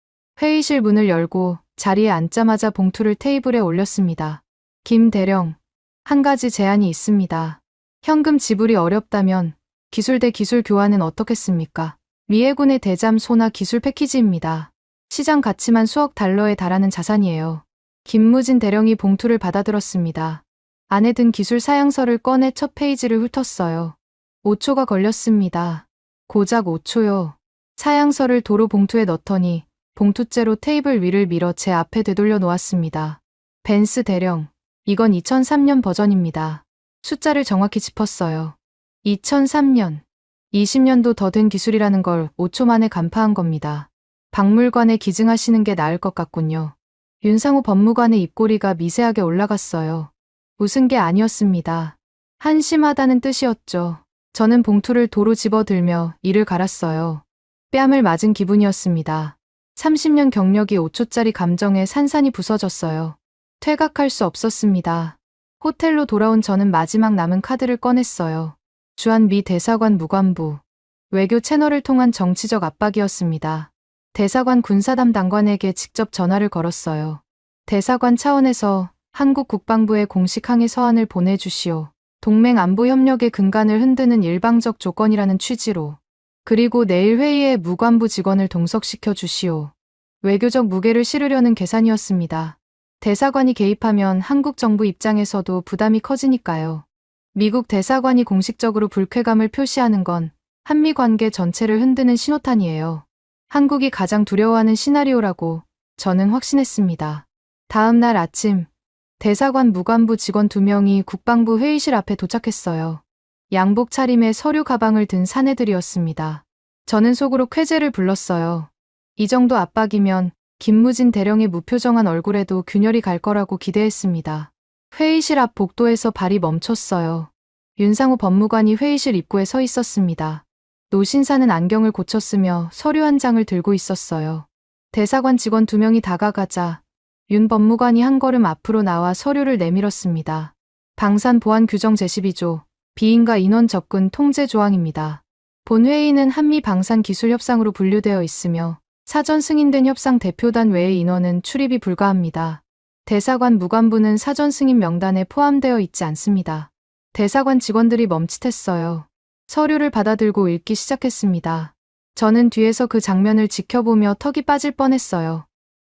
회의실 문을 열고 자리에 앉자마자 봉투를 테이블에 올렸습니다. 김 대령, 한 가지 제안이 있습니다. 현금 지불이 어렵다면 기술 대 기술 교환은 어떻겠습니까? 미해군의 대잠소나 기술 패키지입니다. 시장 가치만 수억 달러에 달하는 자산이에요. 김무진 대령이 봉투를 받아들었습니다. 안에 든 기술 사양서를 꺼내 첫 페이지를 훑었어요. 5초가 걸렸습니다. 고작 5초요. 사양서를 도로 봉투에 넣더니 봉투째로 테이블 위를 밀어 제 앞에 되돌려 놓았습니다. 벤스 대령. 이건 2003년 버전입니다. 숫자를 정확히 짚었어요. 2003년. 20년도 더 된 기술이라는 걸 5초 만에 간파한 겁니다. 박물관에 기증하시는 게 나을 것 같군요. 윤상호 법무관의 입꼬리가 미세하게 올라갔어요. 웃은 게 아니었습니다. 한심하다는 뜻이었죠. 저는 봉투를 도로 집어들며 이를 갈았어요. 뺨을 맞은 기분이었습니다. 30년 경력이 5초짜리 감정에 산산이 부서졌어요. 퇴각할 수 없었습니다. 호텔로 돌아온 저는 마지막 남은 카드를 꺼냈어요. 주한 미 대사관 무관부. 외교 채널을 통한 정치적 압박이었습니다. 대사관 군사 담당관에게 직접 전화를 걸었어요. 대사관 차원에서 한국 국방부에 공식 항의 서한을 보내주시오. 동맹 안보 협력의 근간을 흔드는 일방적 조건이라는 취지로. 그리고 내일 회의에 무관부 직원을 동석시켜 주시오. 외교적 무게를 실으려는 계산이었습니다. 대사관이 개입하면 한국 정부 입장에서도 부담이 커지니까요. 미국 대사관이 공식적으로 불쾌감을 표시하는 건 한미 관계 전체를 흔드는 신호탄이에요. 한국이 가장 두려워하는 시나리오라고 저는 확신했습니다. 다음 날 아침, 대사관 무관부 직원 2명이 국방부 회의실 앞에 도착했어요. 양복 차림에 서류 가방을 든 사내들이었습니다. 저는 속으로 쾌재를 불렀어요. 이 정도 압박이면 김무진 대령의 무표정한 얼굴에도 균열이 갈 거라고 기대했습니다. 회의실 앞 복도에서 발이 멈췄어요. 윤상호 법무관이 회의실 입구에 서 있었습니다. 노신사는 안경을 고쳤으며 서류 한 장을 들고 있었어요. 대사관 직원 2명이 다가가자 윤 법무관이 한 걸음 앞으로 나와 서류를 내밀었습니다. 방산 보안 규정 제12조, 비인가 인원 접근 통제 조항입니다. 본 회의는 한미 방산 기술 협상으로 분류되어 있으며 사전 승인된 협상 대표단 외의 인원은 출입이 불가합니다. 대사관 무관부는 사전 승인 명단에 포함되어 있지 않습니다. 대사관 직원들이 멈칫했어요. 서류를 받아들고 읽기 시작했습니다. 저는 뒤에서 그 장면을 지켜보며 턱이 빠질 뻔했어요.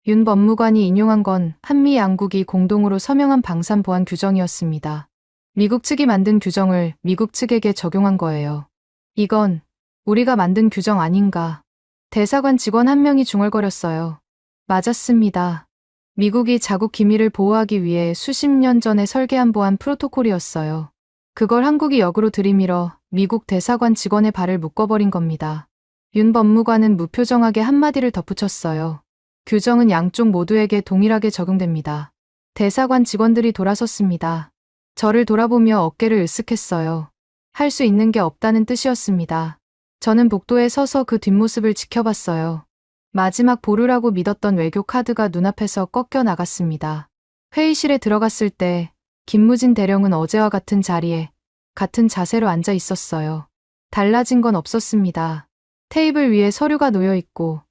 윤 법무관이 인용한 건 한미 양국이 공동으로 서명한 방산 보안 규정이었습니다. 미국 측이 만든 규정을 미국 측에게 적용한 거예요. 이건 우리가 만든 규정 아닌가. 대사관 직원 한 명이 중얼거렸어요. 맞았습니다. 미국이 자국 기밀을 보호하기 위해 수십 년 전에 설계한 보안 프로토콜이었어요. 그걸 한국이 역으로 들이밀어 미국 대사관 직원의 발을 묶어버린 겁니다. 윤 법무관은 무표정하게 한마디를 덧붙였어요. 규정은 양쪽 모두에게 동일하게 적용됩니다. 대사관 직원들이 돌아섰습니다. 저를 돌아보며 어깨를 으쓱했어요. 할 수 있는 게 없다는 뜻이었습니다. 저는 복도에 서서 그 뒷모습을 지켜봤어요. 마지막 보루라고 믿었던 외교 카드가 눈앞에서 꺾여 나갔습니다. 회의실에 들어갔을 때 김무진 대령은 어제와 같은 자리에 같은 자세로 앉아 있었어요. 달라진 건 없었습니다. 테이블 위에 서류가 놓여 있고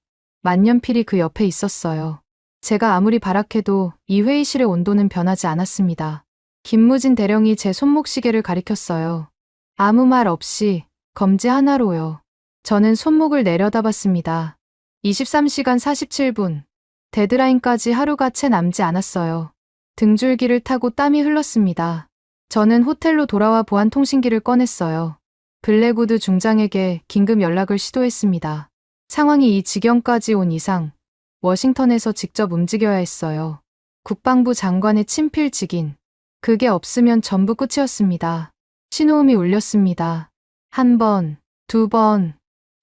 만년필이 그 옆에 있었어요. 제가 아무리 발악해도 이 회의실의 온도는 변하지 않았습니다. 김무진 대령이 제 손목시계를 가리켰어요. 아무 말 없이 검지 하나로요. 저는 손목을 내려다봤습니다. 23시간 47분. 데드라인까지 하루가 채 남지 않았어요. 등줄기를 타고 땀이 흘렀습니다. 저는 호텔로 돌아와 보안통신기를 꺼냈어요. 블랙우드 중장에게 긴급 연락을 시도했습니다. 상황이 이 지경까지 온 이상 워싱턴에서 직접 움직여야 했어요. 국방부 장관의 친필 직인. 그게 없으면 전부 끝이었습니다. 신호음이 울렸습니다. 1번, 2번,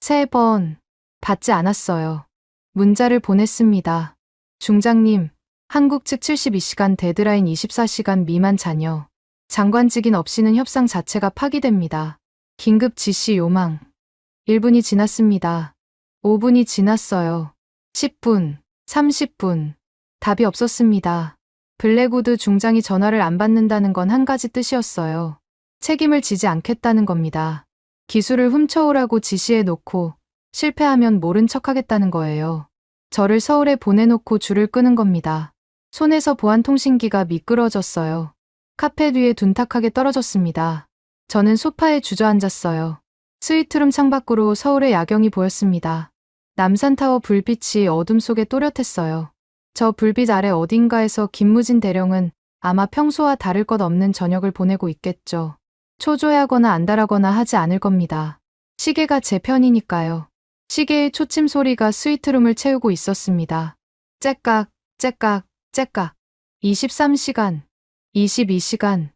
3번. 받지 않았어요. 문자를 보냈습니다. 중장님, 한국 측 72시간 데드라인 24시간 미만 잔여. 장관직인 없이는 협상 자체가 파기됩니다. 긴급 지시 요망. 1분이 지났습니다. 5분이 지났어요. 10분, 30분. 답이 없었습니다. 블랙우드 중장이 전화를 안 받는다는 건 한 가지 뜻이었어요. 책임을 지지 않겠다는 겁니다. 기술을 훔쳐오라고 지시해 놓고 실패하면 모른 척하겠다는 거예요. 저를 서울에 보내놓고 줄을 끄는 겁니다. 손에서 보안통신기가 미끄러졌어요. 카펫 위에 둔탁하게 떨어졌습니다. 저는 소파에 주저앉았어요. 스위트룸 창밖으로 서울의 야경이 보였습니다. 남산타워 불빛이 어둠 속에 또렷했어요. 저 불빛 아래 어딘가에서 김무진 대령은 아마 평소와 다를 것 없는 저녁을 보내고 있겠죠. 초조해하거나 안달하거나 하지 않을 겁니다. 시계가 제 편이니까요. 시계의 초침 소리가 스위트룸을 채우고 있었습니다. 째깍, 째깍, 째깍. 23시간, 22시간,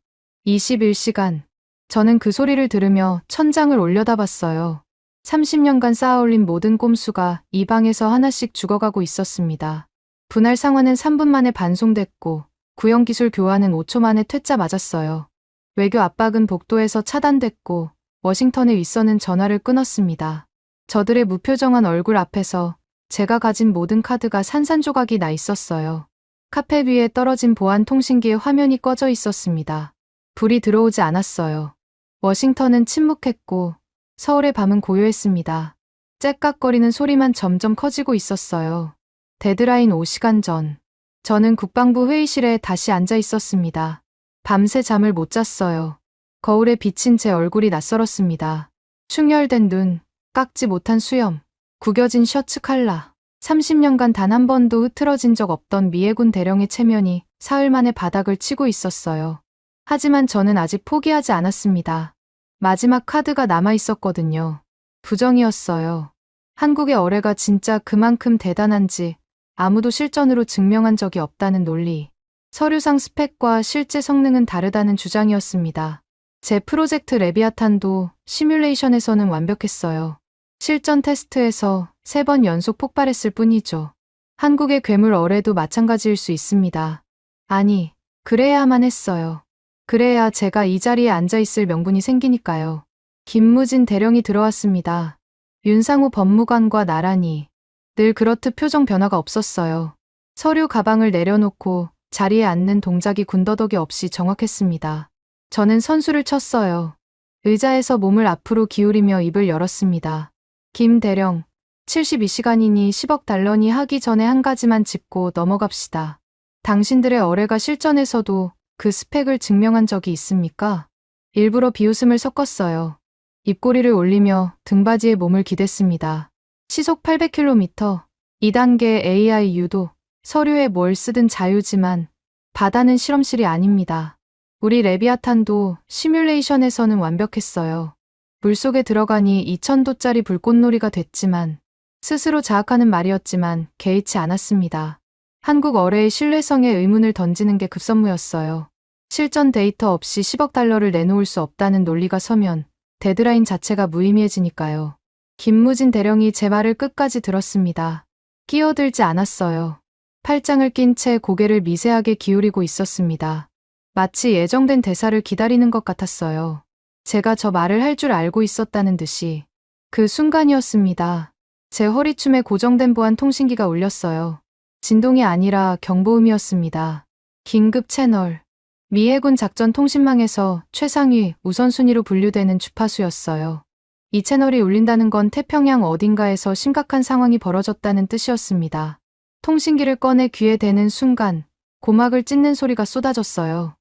21시간. 저는 그 소리를 들으며 천장을 올려다봤어요. 30년간 쌓아올린 모든 꼼수가 이 방에서 하나씩 죽어가고 있었습니다. 분할 상환은 3분 만에 반송됐고 구형기술 교환은 5초 만에 퇴짜 맞았어요. 외교 압박은 복도에서 차단됐고 워싱턴의 윗선은 전화를 끊었습니다. 저들의 무표정한 얼굴 앞에서 제가 가진 모든 카드가 산산조각이 나 있었어요. 카펫 위에 떨어진 보안 통신기의 화면이 꺼져 있었습니다. 불이 들어오지 않았어요. 워싱턴은 침묵했고 서울의 밤은 고요했습니다. 째깍거리는 소리만 점점 커지고 있었어요. 데드라인 5시간 전. 저는 국방부 회의실에 다시 앉아 있었습니다. 밤새 잠을 못 잤어요. 거울에 비친 제 얼굴이 낯설었습니다. 충혈된 눈, 깎지 못한 수염, 구겨진 셔츠 칼라. 30년간 단 한 번도 흐트러진 적 없던 미해군 대령의 체면이 사흘 만에 바닥을 치고 있었어요. 하지만 저는 아직 포기하지 않았습니다. 마지막 카드가 남아 있었거든요. 부정이었어요. 한국의 어뢰가 진짜 그만큼 대단한지 아무도 실전으로 증명한 적이 없다는 논리. 서류상 스펙과 실제 성능은 다르다는 주장이었습니다. 제 프로젝트 레비아탄도 시뮬레이션에서는 완벽했어요. 실전 테스트에서 3번 연속 폭발했을 뿐이죠. 한국의 괴물 어뢰도 마찬가지일 수 있습니다. 아니, 그래야만 했어요. 그래야 제가 이 자리에 앉아있을 명분이 생기니까요. 김무진 대령이 들어왔습니다. 윤상우 법무관과 나란히. 늘 그렇듯 표정 변화가 없었어요. 서류 가방을 내려놓고 자리에 앉는 동작이 군더더기 없이 정확했습니다. 저는 선수를 쳤어요. 의자에서 몸을 앞으로 기울이며 입을 열었습니다. 김 대령, 72시간이니 10억 달러니 하기 전에 한 가지만 짚고 넘어갑시다. 당신들의 어뢰가 실전에서도 그 스펙을 증명한 적이 있습니까? 일부러 비웃음을 섞었어요. 입꼬리를 올리며 등받이에 몸을 기댔습니다. 시속 800km, 2단계 AI 유도, 서류에 뭘 쓰든 자유지만 바다는 실험실이 아닙니다. 우리 레비아탄도 시뮬레이션에서는 완벽했어요. 물속에 들어가니 2000도짜리 불꽃놀이가 됐지만 스스로 자학하는 말이었지만 개의치 않았습니다. 한국 어뢰의 신뢰성에 의문을 던지는 게 급선무였어요. 실전 데이터 없이 10억 달러를 내놓을 수 없다는 논리가 서면 데드라인 자체가 무의미해지니까요. 김무진 대령이 제 말을 끝까지 들었습니다. 끼어들지 않았어요. 팔짱을 낀 채 고개를 미세하게 기울이고 있었습니다. 마치 예정된 대사를 기다리는 것 같았어요. 제가 저 말을 할 줄 알고 있었다는 듯이. 그 순간이었습니다. 제 허리춤에 고정된 보안 통신기가 울렸어요. 진동이 아니라 경보음이었습니다. 긴급 채널. 미해군 작전 통신망에서 최상위 우선순위로 분류되는 주파수였어요. 이 채널이 울린다는 건 태평양 어딘가에서 심각한 상황이 벌어졌다는 뜻이었습니다. 통신기를 꺼내 귀에 대는 순간 고막을 찢는 소리가 쏟아졌어요.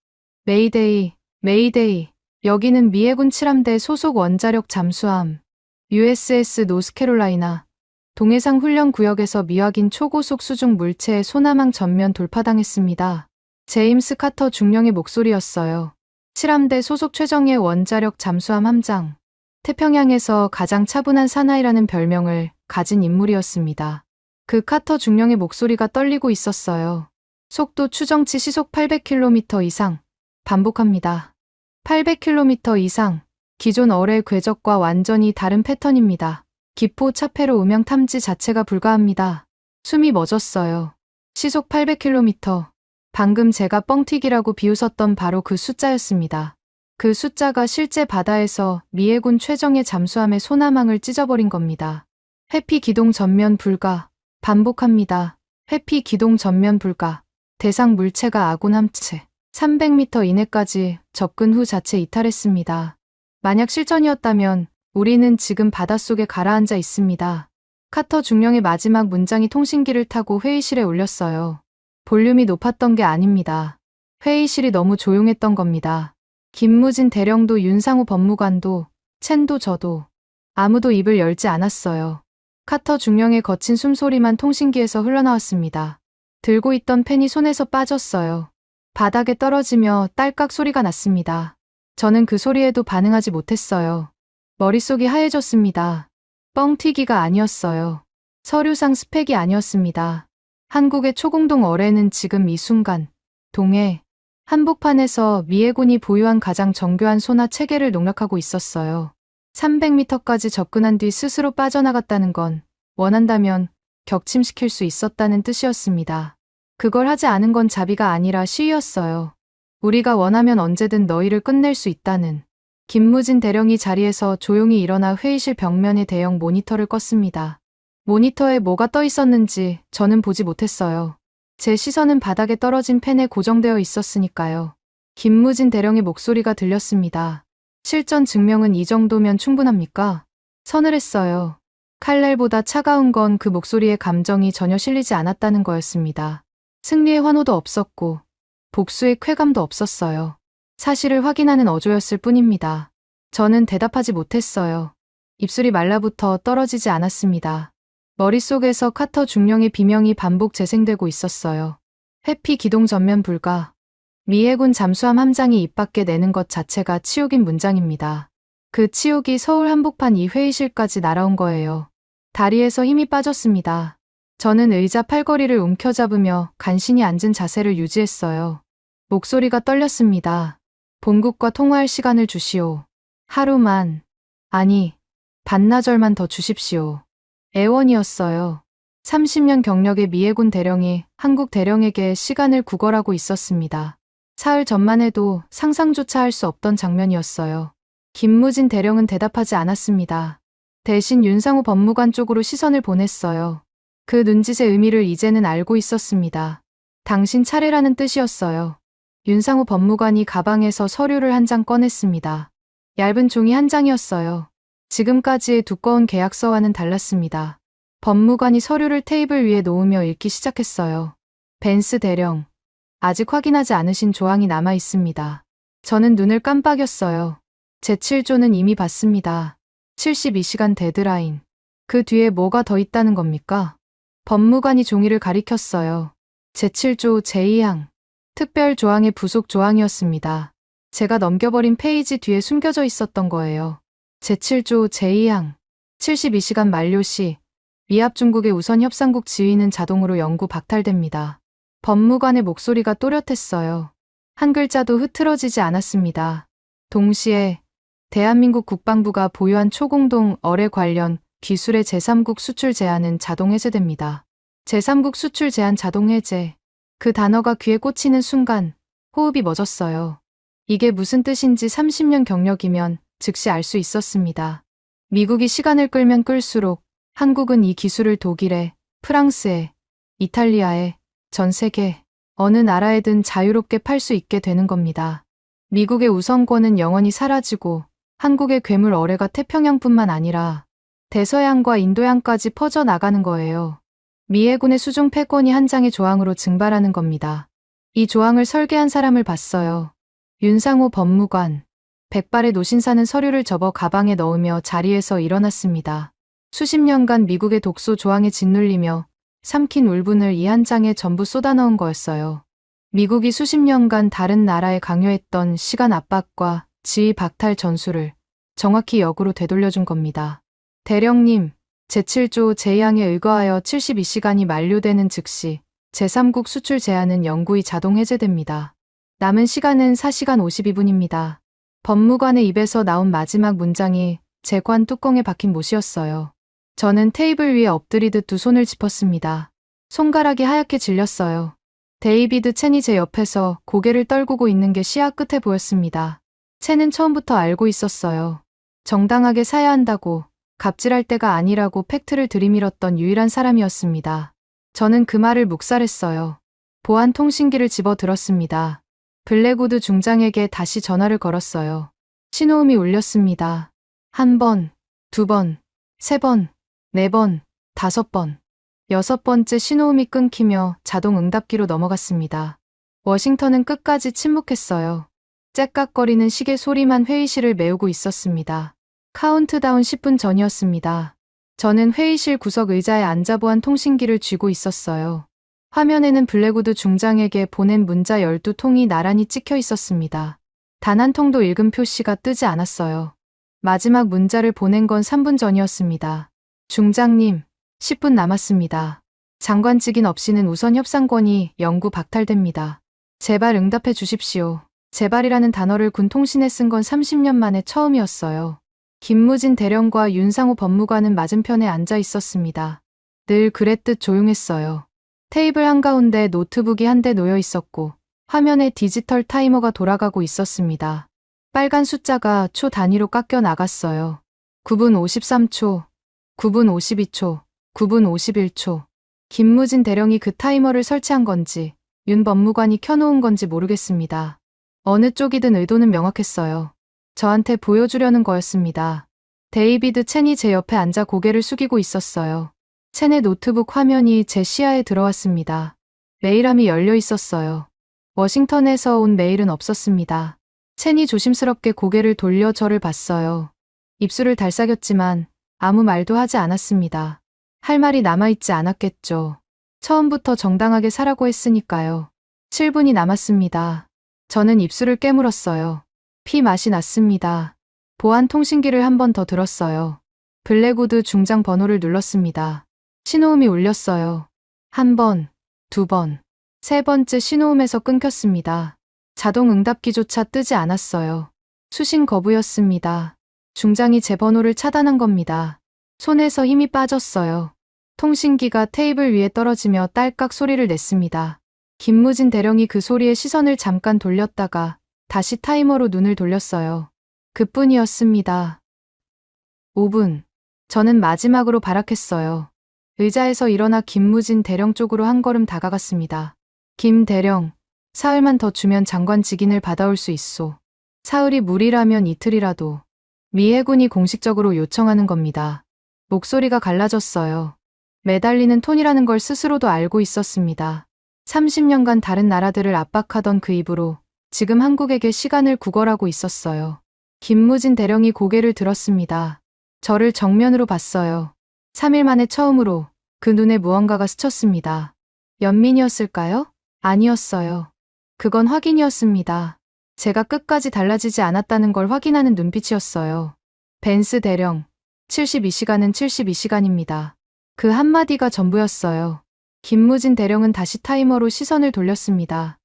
메이데이, 메이데이. 여기는 미해군 7함대 소속 원자력 잠수함 USS 노스캐롤라이나. 동해상 훈련 구역에서 미확인 초고속 수중 물체의 소나망 전면 돌파당했습니다. 제임스 카터 중령의 목소리였어요. 7함대 소속 최정예 원자력 잠수함 함장. 태평양에서 가장 차분한 사나이라는 별명을 가진 인물이었습니다. 그 카터 중령의 목소리가 떨리고 있었어요. 속도 추정치 시속 800km 이상. 반복합니다. 800km 이상. 기존 어뢰 궤적과 완전히 다른 패턴입니다. 기포 차폐로 음영 탐지 자체가 불가합니다. 숨이 멎었어요. 시속 800km. 방금 제가 뻥튀기라고 비웃었던 바로 그 숫자였습니다. 그 숫자가 실제 바다에서 미해군 최정예 잠수함의 소나망을 찢어버린 겁니다. 회피 기동 전면 불가. 반복합니다. 회피 기동 전면 불가. 대상 물체가 아군 함체. 300m 이내까지 접근 후 자체 이탈했습니다. 만약 실전이었다면 우리는 지금 바닷속에 가라앉아 있습니다. 카터 중령의 마지막 문장이 통신기를 타고 회의실에 울렸어요. 볼륨이 높았던 게 아닙니다. 회의실이 너무 조용했던 겁니다. 김무진 대령도 윤상우 법무관도 첸도 저도 아무도 입을 열지 않았어요. 카터 중령의 거친 숨소리만 통신기에서 흘러나왔습니다. 들고 있던 펜이 손에서 빠졌어요. 바닥에 떨어지며 딸깍 소리가 났습니다. 저는 그 소리에도 반응하지 못했어요. 머릿속이 하얘졌습니다. 뻥튀기가 아니었어요. 서류상 스펙이 아니었습니다. 한국의 초공동 어뢰는 지금 이 순간 동해 한복판에서 미해군이 보유한 가장 정교한 소나 체계를 농락하고 있었어요. 300m까지 접근한 뒤 스스로 빠져나갔다는 건 원한다면 격침시킬 수 있었다는 뜻이었습니다. 그걸 하지 않은 건 자비가 아니라 시위였어요. 우리가 원하면 언제든 너희를 끝낼 수 있다는. 김무진 대령이 자리에서 조용히 일어나 회의실 벽면에 대형 모니터를 껐습니다. 모니터에 뭐가 떠 있었는지 저는 보지 못했어요. 제 시선은 바닥에 떨어진 펜에 고정되어 있었으니까요. 김무진 대령의 목소리가 들렸습니다. 실전 증명은 이 정도면 충분합니까? 서늘했어요. 칼날보다 차가운 건 그 목소리에 감정이 전혀 실리지 않았다는 거였습니다. 승리의 환호도 없었고 복수의 쾌감도 없었어요. 사실을 확인하는 어조였을 뿐입니다. 저는 대답하지 못했어요. 입술이 말라붙어 떨어지지 않았습니다. 머릿속에서 카터 중령의 비명이 반복 재생되고 있었어요. 회피 기동 전면 불가. 미해군 잠수함 함장이 입 밖에 내는 것 자체가 치욕인 문장입니다. 그 치욕이 서울 한복판 이 회의실까지 날아온 거예요. 다리에서 힘이 빠졌습니다. 저는 의자 팔걸이를 움켜잡으며 간신히 앉은 자세를 유지했어요. 목소리가 떨렸습니다. 본국과 통화할 시간을 주시오. 하루만, 아니, 반나절만 더 주십시오. 애원이었어요. 30년 경력의 미해군 대령이 한국 대령에게 시간을 구걸하고 있었습니다. 사흘 전만 해도 상상조차 할 수 없던 장면이었어요. 김무진 대령은 대답하지 않았습니다. 대신 윤상호 법무관 쪽으로 시선을 보냈어요. 그 눈짓의 의미를 이제는 알고 있었습니다. 당신 차례라는 뜻이었어요. 윤상호 법무관이 가방에서 서류를 한 장 꺼냈습니다. 얇은 종이 한 장이었어요. 지금까지의 두꺼운 계약서와는 달랐습니다. 법무관이 서류를 테이블 위에 놓으며 읽기 시작했어요. 벤스 대령, 아직 확인하지 않으신 조항이 남아 있습니다. 저는 눈을 깜빡였어요. 제 7조는 이미 봤습니다. 72시간 데드라인. 그 뒤에 뭐가 더 있다는 겁니까? 법무관이 종이를 가리켰어요. 제 7조 제2항. 특별 조항의 부속 조항이었습니다. 제가 넘겨버린 페이지 뒤에 숨겨져 있었던 거예요. 제7조 제2항. 72시간 만료 시 미합 중국의 우선 협상국 지위는 자동으로 영구 박탈됩니다. 법무관의 목소리가 또렷했어요. 한 글자도 흐트러지지 않았습니다. 동시에 대한민국 국방부가 보유한 초공동 어뢰 관련 기술의 제3국 수출 제한은 자동 해제됩니다. 제3국 수출 제한 자동 해제. 그 단어가 귀에 꽂히는 순간 호흡이 멎었어요. 이게 무슨 뜻인지 30년 경력이면 즉시 알 수 있었습니다. 미국이 시간을 끌면 끌수록 한국은 이 기술을 독일에, 프랑스에, 이탈리아에, 전 세계 어느 나라에든 자유롭게 팔 수 있게 되는 겁니다. 미국의 우선권은 영원히 사라지고 한국의 괴물 어뢰가 태평양뿐만 아니라 대서양과 인도양까지 퍼져나가는 거예요. 미해군의 수중 패권이 한 장의 조항으로 증발하는 겁니다. 이 조항을 설계한 사람을 봤어요. 윤상호 법무관. 백발의 노신사는 서류를 접어 가방에 넣으며 자리에서 일어났습니다. 수십 년간 미국의 독소 조항에 짓눌리며 삼킨 울분을 이 한 장에 전부 쏟아넣은 거였어요. 미국이 수십 년간 다른 나라에 강요했던 시간 압박과 지위 박탈 전술을 정확히 역으로 되돌려준 겁니다. 대령님, 제7조 제2항에 의거하여 72시간이 만료되는 즉시 제3국 수출 제한은 영구히 자동 해제됩니다. 남은 시간은 4시간 52분입니다. 법무관의 입에서 나온 마지막 문장이 제 관 뚜껑에 박힌 못이었어요. 저는 테이블 위에 엎드리듯 두 손을 짚었습니다. 손가락이 하얗게 질렸어요. 데이비드 첸이 제 옆에서 고개를 떨구고 있는 게 시야 끝에 보였습니다. 첸은 처음부터 알고 있었어요. 정당하게 사야 한다고, 갑질할 때가 아니라고 팩트를 들이밀었던 유일한 사람이었습니다. 저는 그 말을 묵살했어요. 보안 통신기를 집어들었습니다. 블랙우드 중장에게 다시 전화를 걸었어요. 신호음이 울렸습니다. 1번, 2번, 3번, 4번, 5번. 6번째 신호음이 끊기며 자동 응답기로 넘어갔습니다. 워싱턴은 끝까지 침묵했어요. 째깍거리는 시계 소리만 회의실을 메우고 있었습니다. 카운트다운 10분 전이었습니다. 저는 회의실 구석 의자에 앉아 보안 통신기를 쥐고 있었어요. 화면에는 블랙우드 중장에게 보낸 문자 12통이 나란히 찍혀 있었습니다. 단 한 통도 읽은 표시가 뜨지 않았어요. 마지막 문자를 보낸 건 3분 전이었습니다. 중장님, 10분 남았습니다. 장관 직인 없이는 우선 협상권이 영구 박탈됩니다. 제발 응답해 주십시오. 제발이라는 단어를 군 통신에 쓴 건 30년 만에 처음이었어요. 김무진 대령과 윤상호 법무관은 맞은편에 앉아 있었습니다. 늘 그랬듯 조용했어요. 테이블 한가운데 노트북이 한 대 놓여 있었고 화면에 디지털 타이머가 돌아가고 있었습니다. 빨간 숫자가 초 단위로 깎여 나갔어요. 9분 53초, 9분 52초, 9분 51초. 김무진 대령이 그 타이머를 설치한 건지 윤 법무관이 켜놓은 건지 모르겠습니다. 어느 쪽이든 의도는 명확했어요. 저한테 보여주려는 거였습니다. 데이비드 첸이 제 옆에 앉아 고개를 숙이고 있었어요. 첸의 노트북 화면이 제 시야에 들어왔습니다. 메일함이 열려 있었어요. 워싱턴에서 온 메일은 없었습니다. 첸이 조심스럽게 고개를 돌려 저를 봤어요. 입술을 달싹였지만 아무 말도 하지 않았습니다. 할 말이 남아있지 않았겠죠. 처음부터 정당하게 사라고 했으니까요. 7분이 남았습니다. 저는 입술을 깨물었어요. 피 맛이 났습니다. 보안 통신기를 한 번 더 들었어요. 블랙우드 중장 번호를 눌렀습니다. 신호음이 울렸어요. 한 번, 두 번, 세 번째 신호음에서 끊겼습니다. 자동 응답기조차 뜨지 않았어요. 수신 거부였습니다. 중장이 제 번호를 차단한 겁니다. 손에서 힘이 빠졌어요. 통신기가 테이블 위에 떨어지며 딸깍 소리를 냈습니다. 김무진 대령이 그 소리에 시선을 잠깐 돌렸다가 다시 타이머로 눈을 돌렸어요. 그뿐이었습니다. 5분. 저는 마지막으로 발악했어요. 의자에서 일어나 김무진 대령 쪽으로 한 걸음 다가갔습니다. 김 대령, 사흘만 더 주면 장관 직인을 받아올 수 있소. 사흘이 무리라면 이틀이라도. 미 해군이 공식적으로 요청하는 겁니다. 목소리가 갈라졌어요. 매달리는 톤이라는 걸 스스로도 알고 있었습니다. 30년간 다른 나라들을 압박하던 그 입으로 지금 한국에게 시간을 구걸하고 있었어요. 김무진 대령이 고개를 들었습니다. 저를 정면으로 봤어요. 3일 만에 처음으로 그 눈에 무언가가 스쳤습니다. 연민이었을까요? 아니었어요. 그건 확인이었습니다. 제가 끝까지 달라지지 않았다는 걸 확인하는 눈빛이었어요. 벤스 대령, 72시간은 72시간입니다. 그 한마디가 전부였어요. 김무진 대령은 다시 타이머로 시선을 돌렸습니다.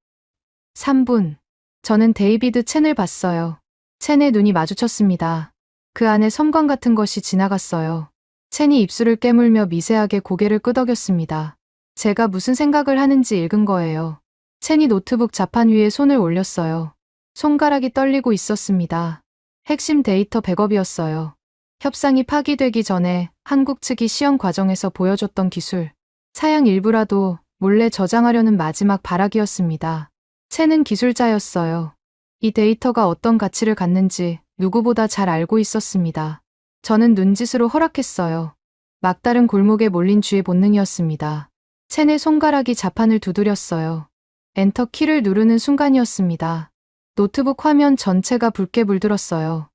3분. 저는 데이비드 첸을 봤어요. 첸의 눈이 마주쳤습니다. 그 안에 섬광 같은 것이 지나갔어요. 첸이 입술을 깨물며 미세하게 고개를 끄덕였습니다. 제가 무슨 생각을 하는지 읽은 거예요. 첸이 노트북 자판 위에 손을 올렸어요. 손가락이 떨리고 있었습니다. 핵심 데이터 백업이었어요. 협상이 파기되기 전에 한국 측이 시험 과정에서 보여줬던 기술. 사양 일부라도 몰래 저장하려는 마지막 발악이었습니다. 첸은 기술자였어요. 이 데이터가 어떤 가치를 갖는지 누구보다 잘 알고 있었습니다. 저는 눈짓으로 허락했어요. 막다른 골목에 몰린 쥐의 본능이었습니다. 첸의 손가락이 자판을 두드렸어요. 엔터 키를 누르는 순간이었습니다. 노트북 화면 전체가 붉게 물들었어요.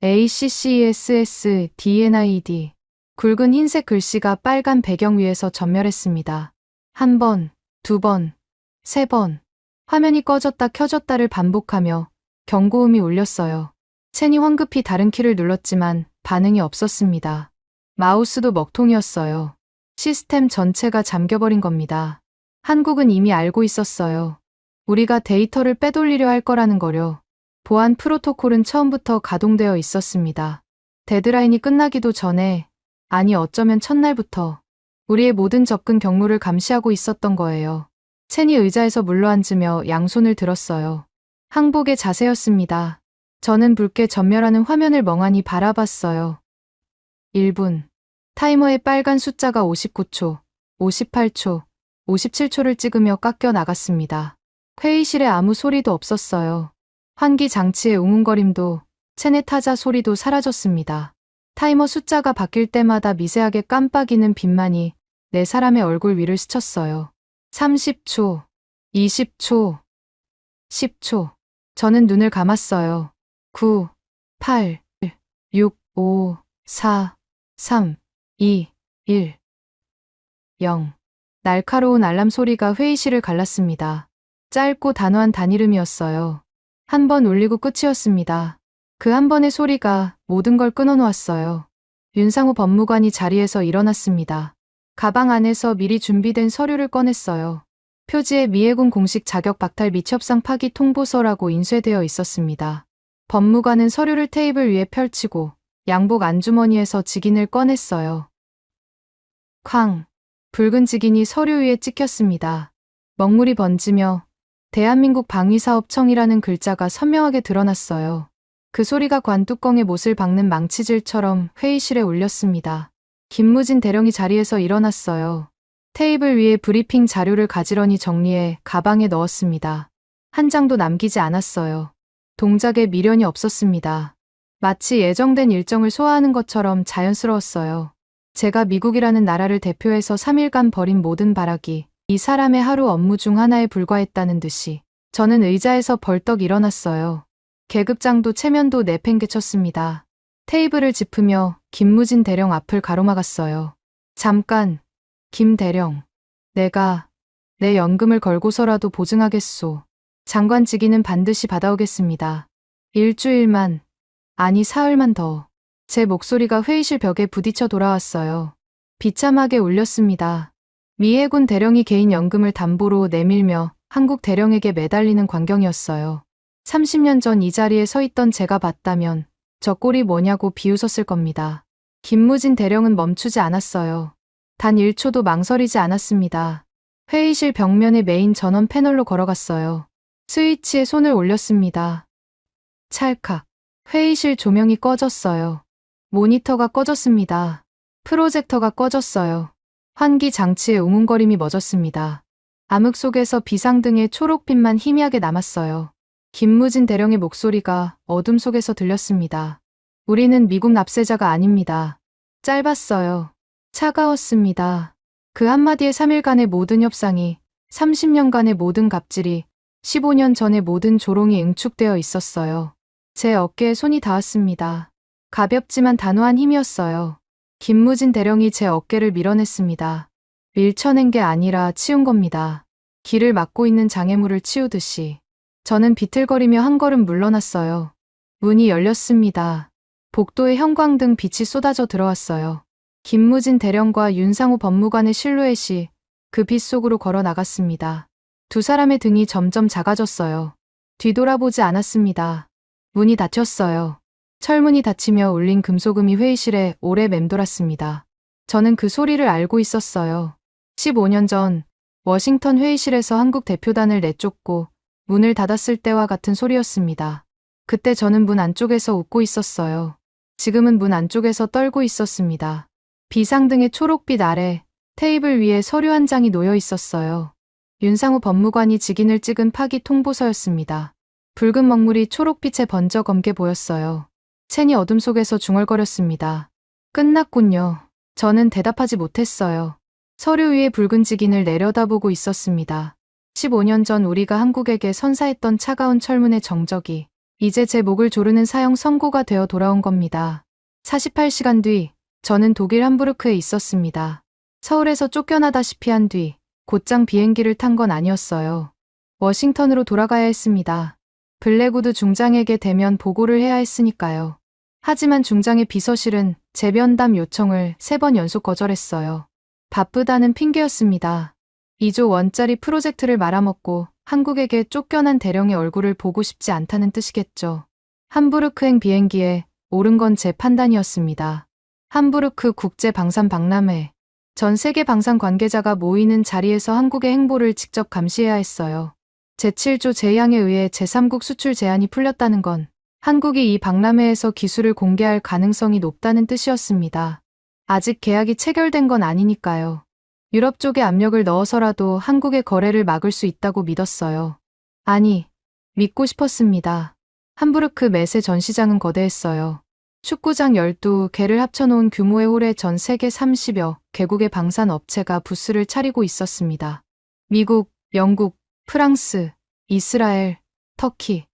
ACCESS DNID. 굵은 흰색 글씨가 빨간 배경 위에서 전멸했습니다. 한 번, 두 번, 세 번. 화면이 꺼졌다 켜졌다를 반복하며 경고음이 울렸어요. 첸이 황급히 다른 키를 눌렀지만 반응이 없었습니다. 마우스도 먹통이었어요. 시스템 전체가 잠겨버린 겁니다. 한국은 이미 알고 있었어요. 우리가 데이터를 빼돌리려 할 거라는 거려. 보안 프로토콜은 처음부터 가동되어 있었습니다. 데드라인이 끝나기도 전에, 아니 어쩌면 첫날부터 우리의 모든 접근 경로를 감시하고 있었던 거예요. 첸이 의자에서 물러앉으며 양손을 들었어요. 항복의 자세였습니다. 저는 붉게 전멸하는 화면을 멍하니 바라봤어요. 1분. 타이머의 빨간 숫자가 59초, 58초, 57초를 찍으며 깎여 나갔습니다. 회의실에 아무 소리도 없었어요. 환기 장치의 웅웅거림도, 첸의 타자 소리도 사라졌습니다. 타이머 숫자가 바뀔 때마다 미세하게 깜빡이는 빛만이 네 사람의 얼굴 위를 스쳤어요. 30초, 20초, 10초. 저는 눈을 감았어요. 9, 8, 6, 5, 4, 3, 2, 1, 0. 날카로운 알람 소리가 회의실을 갈랐습니다. 짧고 단호한 단이름이었어요. 한 번 울리고 끝이었습니다. 그 한 번의 소리가 모든 걸 끊어놓았어요. 윤상호 법무관이 자리에서 일어났습니다. 가방 안에서 미리 준비된 서류를 꺼냈어요. 표지에 미해군 공식 자격 박탈 및 협상 파기 통보서라고 인쇄되어 있었습니다. 법무관은 서류를 테이블 위에 펼치고 양복 안주머니에서 직인을 꺼냈어요. 쾅! 붉은 직인이 서류 위에 찍혔습니다. 먹물이 번지며 대한민국 방위사업청이라는 글자가 선명하게 드러났어요. 그 소리가 관뚜껑에 못을 박는 망치질처럼 회의실에 울렸습니다. 김무진 대령이 자리에서 일어났어요. 테이블 위에 브리핑 자료를 가지런히 정리해 가방에 넣었습니다. 한 장도 남기지 않았어요. 동작에 미련이 없었습니다. 마치 예정된 일정을 소화하는 것처럼 자연스러웠어요. 제가 미국이라는 나라를 대표해서 3일간 벌인 모든 발악이 이 사람의 하루 업무 중 하나에 불과했다는 듯이 저는 의자에서 벌떡 일어났어요. 계급장도 체면도 내팽개쳤습니다. 테이블을 짚으며 김무진 대령 앞을 가로막았어요. 잠깐, 김 대령. 내가 내 연금을 걸고서라도 보증하겠소. 장관 직위는 반드시 받아오겠습니다. 일주일만, 아니 사흘만 더. 제 목소리가 회의실 벽에 부딪혀 돌아왔어요. 비참하게 울렸습니다. 미해군 대령이 개인 연금을 담보로 내밀며 한국 대령에게 매달리는 광경이었어요. 30년 전 이 자리에 서 있던 제가 봤다면 저 꼴이 뭐냐고 비웃었을 겁니다. 김무진 대령은 멈추지 않았어요. 단 1초도 망설이지 않았습니다. 회의실 벽면에 메인 전원 패널로 걸어갔어요. 스위치에 손을 올렸습니다. 찰칵. 회의실 조명이 꺼졌어요. 모니터가 꺼졌습니다. 프로젝터가 꺼졌어요. 환기 장치의 웅웅거림이 멎었습니다. 암흑 속에서 비상등의 초록빛만 희미하게 남았어요. 김무진 대령의 목소리가 어둠 속에서 들렸습니다. 우리는 미국 납세자가 아닙니다. 짧았어요. 차가웠습니다. 그 한마디에 3일간의 모든 협상이, 30년간의 모든 갑질이, 15년 전의 모든 조롱이 응축되어 있었어요. 제 어깨에 손이 닿았습니다. 가볍지만 단호한 힘이었어요. 김무진 대령이 제 어깨를 밀어냈습니다. 밀쳐낸 게 아니라 치운 겁니다. 길을 막고 있는 장애물을 치우듯이. 저는 비틀거리며 한 걸음 물러났어요. 문이 열렸습니다. 복도에 형광등 빛이 쏟아져 들어왔어요. 김무진 대령과 윤상호 법무관의 실루엣이 그 빛 속으로 걸어 나갔습니다. 두 사람의 등이 점점 작아졌어요. 뒤돌아보지 않았습니다. 문이 닫혔어요. 철문이 닫히며 울린 금소금이 회의실에 오래 맴돌았습니다. 저는 그 소리를 알고 있었어요. 15년 전 워싱턴 회의실에서 한국 대표단을 내쫓고 문을 닫았을 때와 같은 소리였습니다. 그때 저는 문 안쪽에서 웃고 있었어요. 지금은 문 안쪽에서 떨고 있었습니다. 비상등의 초록빛 아래 테이블 위에 서류 한 장이 놓여 있었어요. 윤상호 법무관이 직인을 찍은 파기 통보서였습니다. 붉은 먹물이 초록빛에 번져 검게 보였어요. 첸이 어둠 속에서 중얼거렸습니다. 끝났군요. 저는 대답하지 못했어요. 서류 위에 붉은 직인을 내려다보고 있었습니다. 15년 전 우리가 한국에게 선사했던 차가운 철문의 정적이 이제 제 목을 조르는 사형 선고가 되어 돌아온 겁니다. 48시간 뒤 저는 독일 함부르크에 있었습니다. 서울에서 쫓겨나다시피 한 뒤 곧장 비행기를 탄 건 아니었어요. 워싱턴으로 돌아가야 했습니다. 블랙우드 중장에게 대면 보고를 해야 했으니까요. 하지만 중장의 비서실은 제 면담 요청을 3번 연속 거절했어요. 바쁘다는 핑계였습니다. 2조 원짜리 프로젝트를 말아먹고 한국에게 쫓겨난 대령의 얼굴을 보고 싶지 않다는 뜻이겠죠. 함부르크행 비행기에 오른 건 제 판단이었습니다. 함부르크 국제방산 박람회. 전 세계 방산 관계자가 모이는 자리에서 한국의 행보를 직접 감시해야 했어요. 제7조 제의항에 의해 제3국 수출 제한이 풀렸다는 건 한국이 이 박람회에서 기술을 공개할 가능성이 높다는 뜻이었습니다. 아직 계약이 체결된 건 아니니까요. 유럽 쪽에 압력을 넣어서라도 한국의 거래를 막을 수 있다고 믿었어요. 아니, 믿고 싶었습니다. 함부르크 매세 전시장은 거대했어요. 축구장 12개를 합쳐놓은 규모의 홀에 전 세계 30여 개국의 방산 업체가 부스를 차리고 있었습니다. 미국, 영국, 프랑스, 이스라엘, 터키.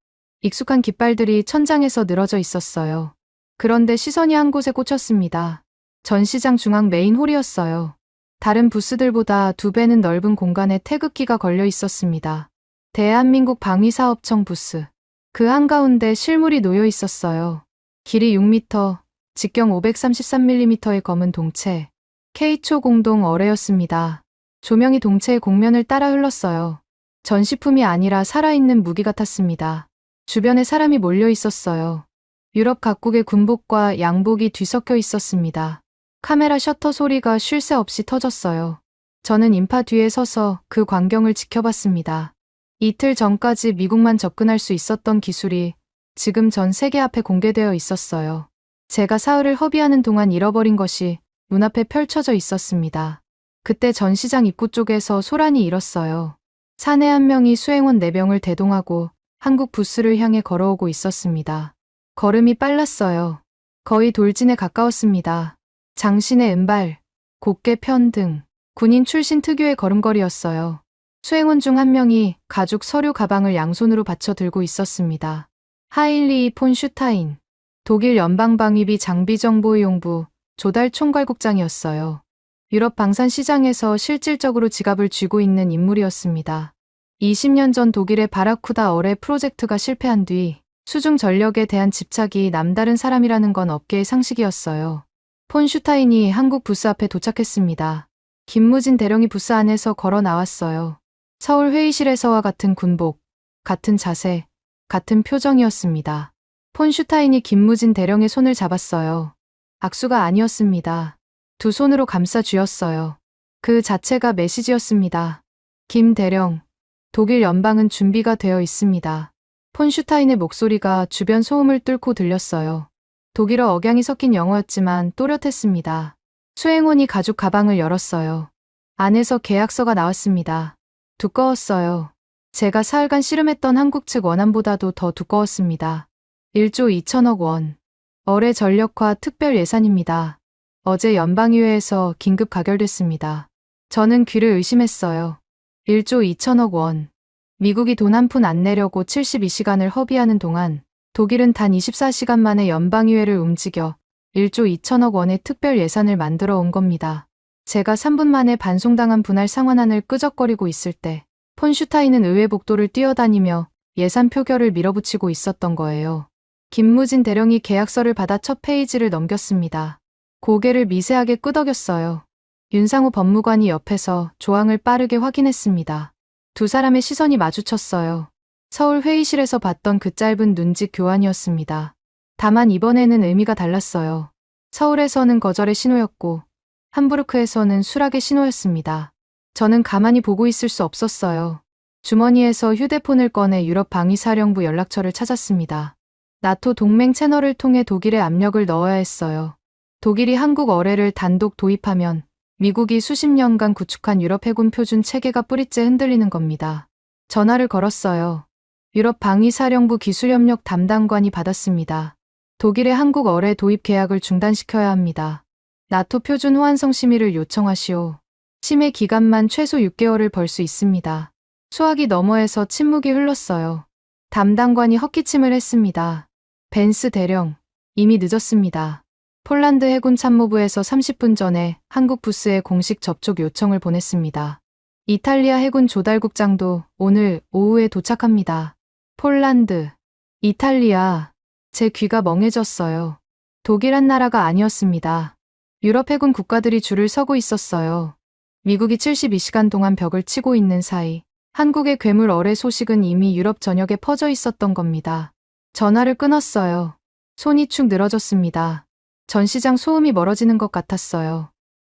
익숙한 깃발들이 천장에서 늘어져 있었어요. 그런데 시선이 한 곳에 꽂혔습니다. 전시장 중앙 메인 홀이었어요. 다른 부스들보다 2배는 넓은 공간에 태극기가 걸려 있었습니다. 대한민국 방위사업청 부스. 그 한가운데 실물이 놓여 있었어요. 길이 6m, 직경 533mm의 검은 동체. K초 공동 어뢰였습니다. 조명이 동체의 곡면을 따라 흘렀어요. 전시품이 아니라 살아있는 무기 같았습니다. 주변에 사람이 몰려 있었어요. 유럽 각국의 군복과 양복이 뒤섞여 있었습니다. 카메라 셔터 소리가 쉴 새 없이 터졌어요. 저는 인파 뒤에 서서 그 광경을 지켜봤습니다. 이틀 전까지 미국만 접근할 수 있었던 기술이 지금 전 세계 앞에 공개되어 있었어요. 제가 사흘을 허비하는 동안 잃어버린 것이 눈앞에 펼쳐져 있었습니다. 그때 전시장 입구 쪽에서 소란이 일었어요. 사내 한 명이 수행원 4명을 대동하고 한국 부스를 향해 걸어오고 있었습니다. 걸음이 빨랐어요. 거의 돌진에 가까웠습니다. 장신의 은발, 곧게 편 등 군인 출신 특유의 걸음걸이였어요. 수행원 중 한 명이 가죽 서류 가방을 양손으로 받쳐 들고 있었습니다. 하일리 폰 슈타인, 독일 연방방위비 장비정보용부 조달 총괄국장이었어요. 유럽 방산 시장에서 실질적으로 지갑을 쥐고 있는 인물이었습니다. 20년 전 독일의 바라쿠다 어뢰 프로젝트가 실패한 뒤 수중 전력에 대한 집착이 남다른 사람이라는 건 업계의 상식이었어요. 폰 슈타인이 한국 부스 앞에 도착했습니다. 김무진 대령이 부스 안에서 걸어 나왔어요. 서울 회의실에서와 같은 군복, 같은 자세, 같은 표정이었습니다. 폰 슈타인이 김무진 대령의 손을 잡았어요. 악수가 아니었습니다. 두 손으로 감싸 쥐었어요. 그 자체가 메시지였습니다. 김 대령, 독일 연방은 준비가 되어 있습니다. 폰 슈타인의 목소리가 주변 소음을 뚫고 들렸어요. 독일어 억양이 섞인 영어였지만 또렷했습니다. 수행원이 가죽 가방을 열었어요. 안에서 계약서가 나왔습니다. 두꺼웠어요. 제가 사흘간 씨름했던 한국 측 원안보다도 더 두꺼웠습니다. 1조 2천억 원. 어뢰 전력화 특별 예산입니다. 어제 연방의회에서 긴급 가결됐습니다. 저는 귀를 의심했어요. 1조 2천억 원. 미국이 돈 한 푼 안 내려고 72시간을 허비하는 동안 독일은 단 24시간 만에 연방의회를 움직여 1조 2천억 원의 특별 예산을 만들어 온 겁니다. 제가 3분 만에 반송당한 분할 상환안을 끄적거리고 있을 때 폰 슈타인은 의회 복도를 뛰어다니며 예산 표결을 밀어붙이고 있었던 거예요. 김무진 대령이 계약서를 받아 첫 페이지를 넘겼습니다. 고개를 미세하게 끄덕였어요. 윤상호 법무관이 옆에서 조항을 빠르게 확인했습니다. 두 사람의 시선이 마주쳤어요. 서울 회의실에서 봤던 그 짧은 눈짓 교환이었습니다. 다만 이번에는 의미가 달랐어요. 서울에서는 거절의 신호였고 함부르크에서는 수락의 신호였습니다. 저는 가만히 보고 있을 수 없었어요. 주머니에서 휴대폰을 꺼내 유럽 방위사령부 연락처를 찾았습니다. 나토 동맹 채널을 통해 독일에 압력을 넣어야 했어요. 독일이 한국 어뢰를 단독 도입하면 미국이 수십 년간 구축한 유럽 해군 표준 체계가 뿌리째 흔들리는 겁니다. 전화를 걸었어요. 유럽 방위사령부 기술협력 담당관이 받았습니다. 독일의 한국 어뢰 도입 계약을 중단시켜야 합니다. 나토 표준 호환성 심의를 요청하시오. 심의 기간만 최소 6개월을 벌 수 있습니다. 수화기 너머에서 침묵이 흘렀어요. 담당관이 헛기침을 했습니다. 벤스 대령, 이미 늦었습니다. 폴란드 해군 참모부에서 30분 전에 한국 부스에 공식 접촉 요청을 보냈습니다. 이탈리아 해군 조달국장도 오늘 오후에 도착합니다. 폴란드, 이탈리아, 제 귀가 멍해졌어요. 독일 한 나라가 아니었습니다. 유럽 해군 국가들이 줄을 서고 있었어요. 미국이 72시간 동안 벽을 치고 있는 사이 한국의 괴물 어뢰 소식은 이미 유럽 전역에 퍼져 있었던 겁니다. 전화를 끊었어요. 손이 축 늘어졌습니다. 전시장 소음이 멀어지는 것 같았어요.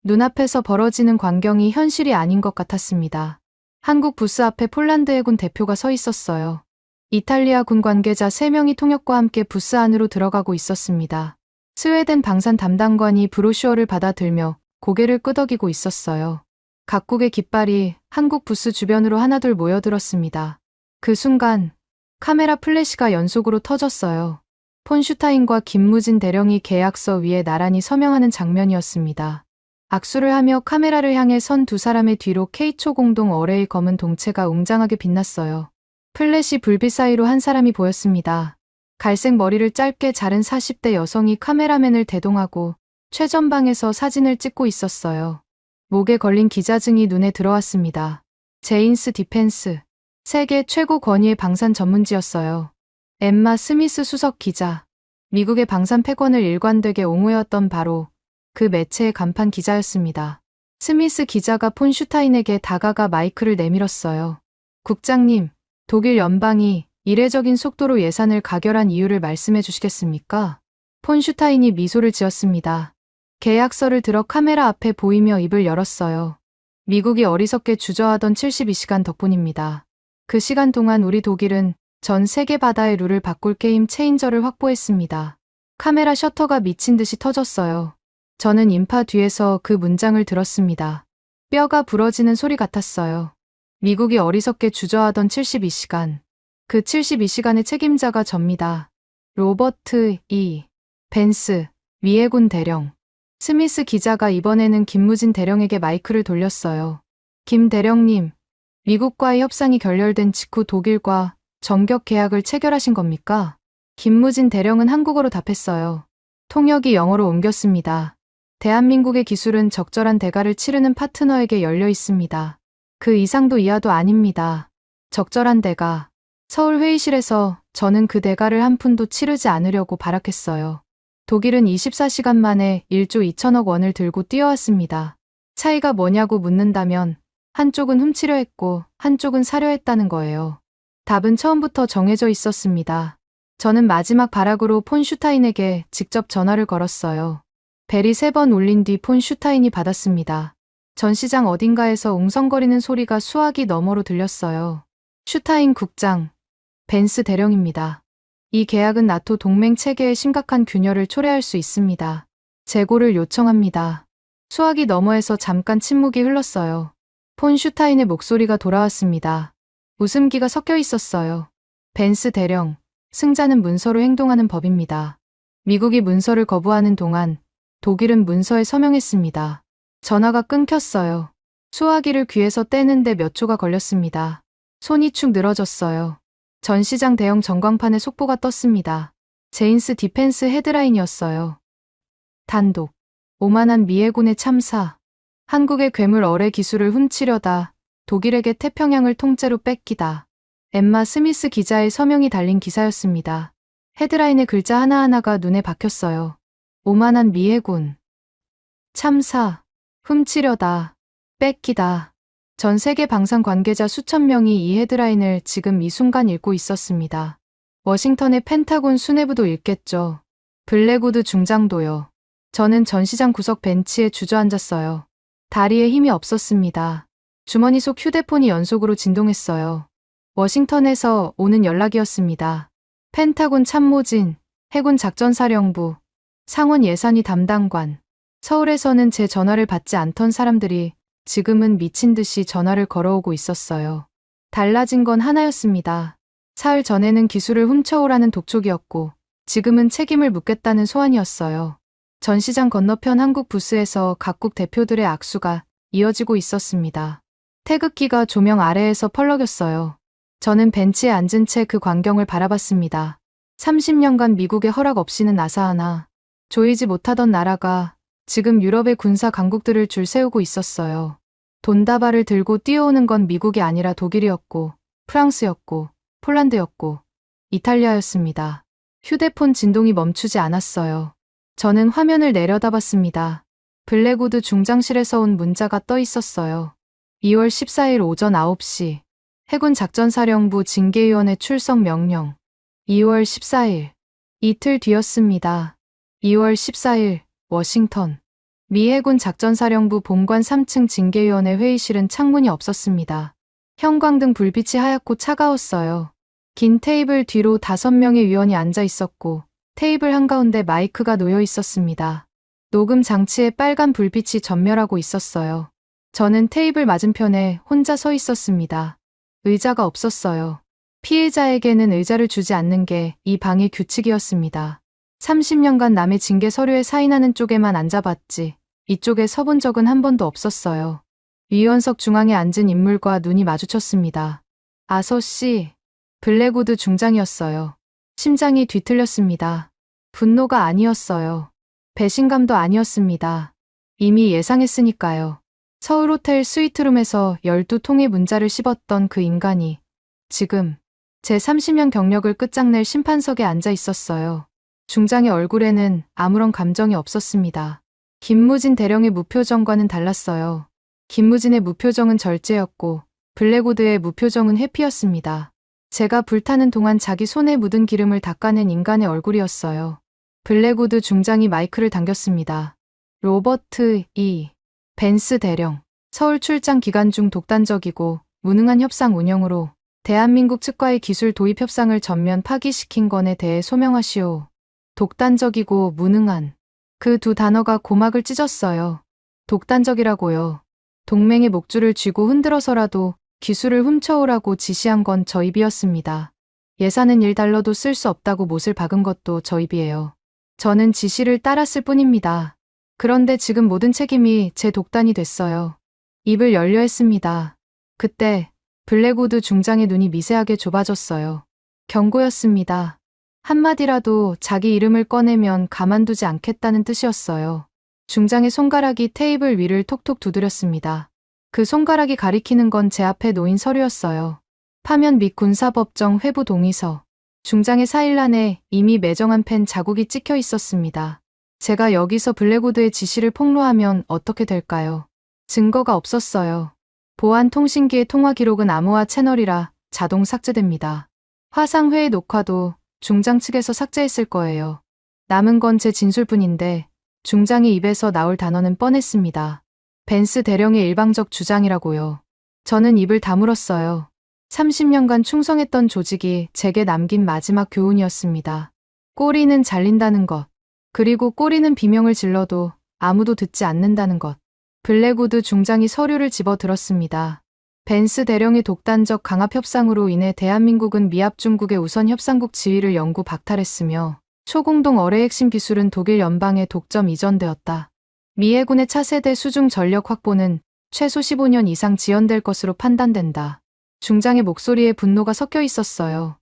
눈앞에서 벌어지는 광경이 현실이 아닌 것 같았습니다. 한국 부스 앞에 폴란드 해군 대표가 서 있었어요. 이탈리아 군 관계자 3명이 통역과 함께 부스 안으로 들어가고 있었습니다. 스웨덴 방산 담당관이 브로슈어를 받아들며 고개를 끄덕이고 있었어요. 각국의 깃발이 한국 부스 주변으로 하나둘 모여들었습니다. 그 순간 카메라 플래시가 연속으로 터졌어요. 폰 슈타인과 김무진 대령이 계약서 위에 나란히 서명하는 장면이었습니다. 악수를 하며 카메라를 향해 선 두 사람의 뒤로 K초 공동 어뢰의 검은 동체가 웅장하게 빛났어요. 플래시 불빛 사이로 한 사람이 보였습니다. 갈색 머리를 짧게 자른 40대 여성이 카메라맨을 대동하고 최전방에서 사진을 찍고 있었어요. 목에 걸린 기자증이 눈에 들어왔습니다. 제인스 디펜스. 세계 최고 권위의 방산 전문지였어요. 엠마 스미스 수석 기자. 미국의 방산 패권을 일관되게 옹호해왔던 바로 그 매체의 간판 기자였습니다. 스미스 기자가 폰 슈타인에게 다가가 마이크를 내밀었어요. 국장님, 독일 연방이 이례적인 속도로 예산을 가결한 이유를 말씀해 주시겠습니까? 폰 슈타인이 미소를 지었습니다. 계약서를 들어 카메라 앞에 보이며 입을 열었어요. 미국이 어리석게 주저하던 72시간 덕분입니다. 그 시간 동안 우리 독일은 전 세계 바다의 룰을 바꿀 게임 체인저를 확보했습니다. 카메라 셔터가 미친 듯이 터졌어요. 저는 인파 뒤에서 그 문장을 들었습니다. 뼈가 부러지는 소리 같았어요. 미국이 어리석게 주저하던 72시간. 그 72시간의 책임자가 접니다. 로버트 E. 벤스, 미 해군 대령. 스미스 기자가 이번에는 김무진 대령에게 마이크를 돌렸어요. 김 대령님, 미국과의 협상이 결렬된 직후 독일과 정격 계약을 체결하신 겁니까? 김무진 대령은 한국어로 답했어요. 통역이 영어로 옮겼습니다. 대한민국의 기술은 적절한 대가를 치르는 파트너에게 열려 있습니다. 그 이상도 이하도 아닙니다. 적절한 대가. 서울 회의실에서 저는 그 대가를 한 푼도 치르지 않으려고 발악했어요. 독일은 24시간 만에 1조 2천억 원을 들고 뛰어왔습니다. 차이가 뭐냐고 묻는다면 한쪽은 훔치려 했고 한쪽은 사려 했다는 거예요. 답은 처음부터 정해져 있었습니다. 저는 마지막 발악으로 폰 슈타인에게 직접 전화를 걸었어요. 벨이 3번 울린 뒤 폰 슈타인이 받았습니다. 전시장 어딘가에서 웅성거리는 소리가 수화기 너머로 들렸어요. 슈타인 국장, 벤스 대령입니다. 이 계약은 나토 동맹 체계의 심각한 균열을 초래할 수 있습니다. 재고를 요청합니다. 수화기 너머에서 잠깐 침묵이 흘렀어요. 폰 슈타인의 목소리가 돌아왔습니다. 웃음기가 섞여 있었어요. 벤스 대령, 승자는 문서로 행동하는 법입니다. 미국이 문서를 거부하는 동안 독일은 문서에 서명했습니다. 전화가 끊겼어요. 수화기를 귀에서 떼는데 몇 초가 걸렸습니다. 손이 축 늘어졌어요. 전시장 대형 전광판에 속보가 떴습니다. 제인스 디펜스 헤드라인이었어요. 단독. 오만한 미 해군의 참사. 한국의 괴물 어뢰 기술을 훔치려다 독일에게 태평양을 통째로 뺏기다. 엠마 스미스 기자의 서명이 달린 기사였습니다. 헤드라인의 글자 하나하나가 눈에 박혔어요. 오만한 미 해군. 참사. 훔치려다. 뺏기다. 전 세계 방산 관계자 수천 명이 이 헤드라인을 지금 이 순간 읽고 있었습니다. 워싱턴의 펜타곤 수뇌부도 읽겠죠. 블랙우드 중장도요. 저는 전시장 구석 벤치에 주저앉았어요. 다리에 힘이 없었습니다. 주머니 속 휴대폰이 연속으로 진동했어요. 워싱턴에서 오는 연락이었습니다. 펜타곤 참모진, 해군 작전사령부, 상원 예산위 담당관. 서울에서는 제 전화를 받지 않던 사람들이 지금은 미친 듯이 전화를 걸어오고 있었어요. 달라진 건 하나였습니다. 사흘 전에는 기술을 훔쳐오라는 독촉이었고 지금은 책임을 묻겠다는 소환이었어요. 전시장 건너편 한국 부스에서 각국 대표들의 악수가 이어지고 있었습니다. 태극기가 조명 아래에서 펄럭였어요. 저는 벤치에 앉은 채 그 광경을 바라봤습니다. 30년간 미국의 허락 없이는 나사 하나 조이지 못하던 나라가 지금 유럽의 군사 강국들을 줄 세우고 있었어요. 돈다발을 들고 뛰어오는 건 미국이 아니라 독일이었고, 프랑스였고, 폴란드였고, 이탈리아였습니다. 휴대폰 진동이 멈추지 않았어요. 저는 화면을 내려다봤습니다. 블랙우드 중장실에서 온 문자가 떠 있었어요. 2월 14일 오전 9시. 해군 작전사령부 징계위원회 출석 명령. 2월 14일. 이틀 뒤였습니다. 2월 14일. 워싱턴. 미 해군 작전사령부 본관 3층 징계위원회 회의실은 창문이 없었습니다. 형광등 불빛이 하얗고 차가웠어요. 긴 테이블 뒤로 5명의 위원이 앉아 있었고 테이블 한가운데 마이크가 놓여 있었습니다. 녹음 장치에 빨간 불빛이 전멸하고 있었어요. 저는 테이블 맞은편에 혼자 서 있었습니다. 의자가 없었어요. 피해자에게는 의자를 주지 않는 게 이 방의 규칙이었습니다. 30년간 남의 징계 서류에 사인하는 쪽에만 앉아봤지 이쪽에 서본 적은 한 번도 없었어요. 위원석 중앙에 앉은 인물과 눈이 마주쳤습니다. 아서 씨. 블랙우드 중장이었어요. 심장이 뒤틀렸습니다. 분노가 아니었어요. 배신감도 아니었습니다. 이미 예상했으니까요. 서울 호텔 스위트룸에서 12통의 문자를 씹었던 그 인간이 지금 제 30년 경력을 끝장낼 심판석에 앉아 있었어요. 중장의 얼굴에는 아무런 감정이 없었습니다. 김무진 대령의 무표정과는 달랐어요. 김무진의 무표정은 절제였고 블랙우드의 무표정은 회피였습니다. 제가 불타는 동안 자기 손에 묻은 기름을 닦아낸 인간의 얼굴이었어요. 블랙우드 중장이 마이크를 당겼습니다. 로버트 E. 벤스 대령, 서울 출장 기간 중 독단적이고 무능한 협상 운영으로 대한민국 측과의 기술 도입 협상을 전면 파기시킨 건에 대해 소명하시오. 독단적이고 무능한. 그 두 단어가 고막을 찢었어요. 독단적이라고요. 동맹의 목줄을 쥐고 흔들어서라도 기술을 훔쳐오라고 지시한 건 저 입이었습니다. 예산은 1달러도 쓸 수 없다고 못을 박은 것도 저 입이에요. 저는 지시를 따랐을 뿐입니다. 그런데 지금 모든 책임이 제 독단이 됐어요. 입을 열려 했습니다. 그때 블랙우드 중장의 눈이 미세하게 좁아졌어요. 경고였습니다. 한마디라도 자기 이름을 꺼내면 가만두지 않겠다는 뜻이었어요. 중장의 손가락이 테이블 위를 톡톡 두드렸습니다. 그 손가락이 가리키는 건 제 앞에 놓인 서류였어요. 파면 및 군사법정 회부 동의서. 중장의 사일란에 이미 매정한 펜 자국이 찍혀 있었습니다. 제가 여기서 블랙우드의 지시를 폭로하면 어떻게 될까요? 증거가 없었어요. 보안 통신기의 통화 기록은 암호화 채널이라 자동 삭제됩니다. 화상회의 녹화도 중장 측에서 삭제했을 거예요. 남은 건 제 진술뿐인데 중장의 입에서 나올 단어는 뻔했습니다. 벤스 대령의 일방적 주장이라고요. 저는 입을 다물었어요. 30년간 충성했던 조직이 제게 남긴 마지막 교훈이었습니다. 꼬리는 잘린다는 것. 그리고 꼬리는 비명을 질러도 아무도 듣지 않는다는 것. 블랙우드 중장이 서류를 집어들었습니다. 벤스 대령의 독단적 강압 협상으로 인해 대한민국은 미합 중국의 우선 협상국 지위를 영구 박탈했으며 초공동 어뢰 핵심 기술은 독일 연방에 독점 이전되었다. 미 해군의 차세대 수중 전력 확보는 최소 15년 이상 지연될 것으로 판단된다. 중장의 목소리에 분노가 섞여 있었어요.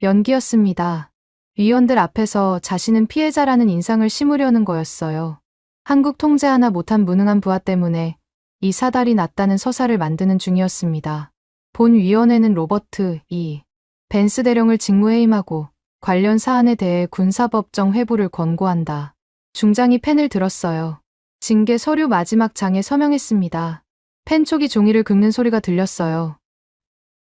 연기였습니다. 위원들 앞에서 자신은 피해자라는 인상을 심으려는 거였어요. 한국 통제 하나 못한 무능한 부하 때문에 이 사달이 났다는 서사를 만드는 중이었습니다. 본 위원회는 로버트 E. 벤스 대령을 직무해임하고 관련 사안에 대해 군사법정 회부를 권고한다. 중장이 펜을 들었어요. 징계 서류 마지막 장에 서명했습니다. 펜촉이 종이를 긁는 소리가 들렸어요.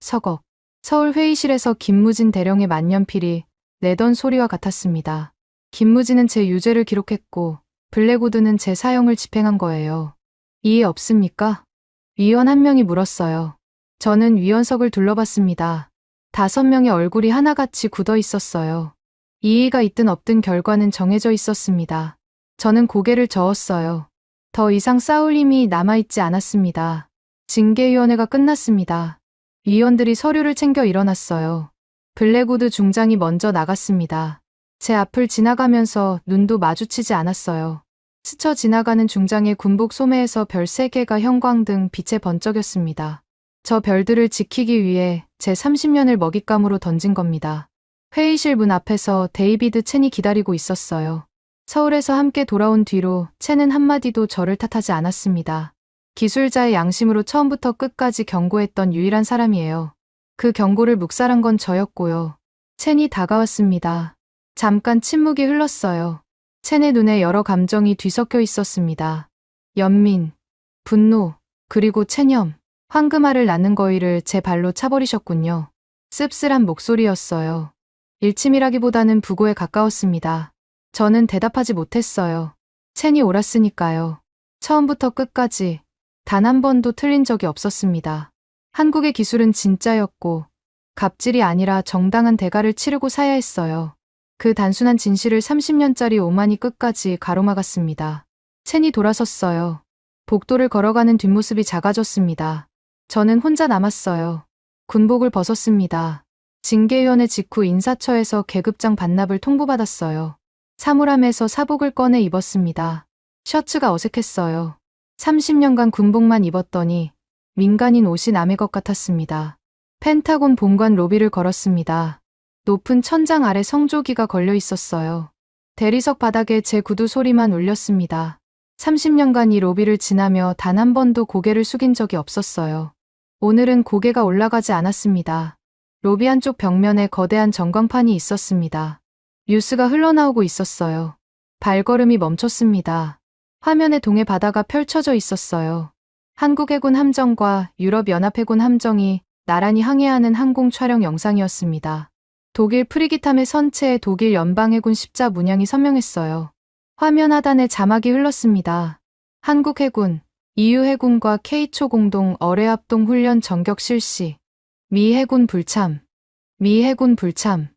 서걱. 서울 회의실에서 김무진 대령의 만년필이 내던 소리와 같았습니다. 김무진은 제 유죄를 기록했고 블랙우드는 제 사형을 집행한 거예요. 이해 없습니까? 위원 한 명이 물었어요. 저는 위원석을 둘러봤습니다. 5명의 얼굴이 하나같이 굳어 있었어요. 이의가 있든 없든 결과는 정해져 있었습니다. 저는 고개를 저었어요. 더 이상 싸울 힘이 남아있지 않았습니다. 징계위원회가 끝났습니다. 위원들이 서류를 챙겨 일어났어요. 블랙우드 중장이 먼저 나갔습니다. 제 앞을 지나가면서 눈도 마주치지 않았어요. 스쳐 지나가는 중장의 군복 소매에서 별 3개가 형광등 빛에 번쩍였습니다. 저 별들을 지키기 위해 제 30년을 먹잇감으로 던진 겁니다. 회의실 문 앞에서 데이비드 첸이 기다리고 있었어요. 서울에서 함께 돌아온 뒤로 첸은 한마디도 저를 탓하지 않았습니다. 기술자의 양심으로 처음부터 끝까지 경고했던 유일한 사람이에요. 그 경고를 묵살한 건 저였고요. 첸이 다가왔습니다. 잠깐 침묵이 흘렀어요. 첸의 눈에 여러 감정이 뒤섞여 있었습니다. 연민, 분노, 그리고 체념. 황금알을 낳는 거위를 제 발로 차버리셨군요. 씁쓸한 목소리였어요. 일침이라기보다는 부고에 가까웠습니다. 저는 대답하지 못했어요. 첸이 옳았으니까요. 처음부터 끝까지 단 한 번도 틀린 적이 없었습니다. 한국의 기술은 진짜였고 갑질이 아니라 정당한 대가를 치르고 사야 했어요. 그 단순한 진실을 30년짜리 오만이 끝까지 가로막았습니다. 첸이 돌아섰어요. 복도를 걸어가는 뒷모습이 작아졌습니다. 저는 혼자 남았어요. 군복을 벗었습니다. 징계위원회 직후 인사처에서 계급장 반납을 통보받았어요. 사물함에서 사복을 꺼내 입었습니다. 셔츠가 어색했어요. 30년간 군복만 입었더니 민간인 옷이 남의 것 같았습니다. 펜타곤 본관 로비를 걸었습니다. 높은 천장 아래 성조기가 걸려 있었어요. 대리석 바닥에 제 구두 소리만 울렸습니다. 30년간 이 로비를 지나며 단 한 번도 고개를 숙인 적이 없었어요. 오늘은 고개가 올라가지 않았습니다. 로비 한쪽 벽면에 거대한 전광판이 있었습니다. 뉴스가 흘러나오고 있었어요. 발걸음이 멈췄습니다. 화면에 동해 바다가 펼쳐져 있었어요. 한국 해군 함정과 유럽 연합해군 함정이 나란히 항해하는 항공 촬영 영상이었습니다. 독일 프리기탐의 선체에 독일 연방해군 십자 문양이 선명했어요. 화면 하단에 자막이 흘렀습니다. 한국 해군, EU 해군과 K초 공동 어뢰 합동 훈련 전격 실시. 미 해군 불참. 미 해군 불참.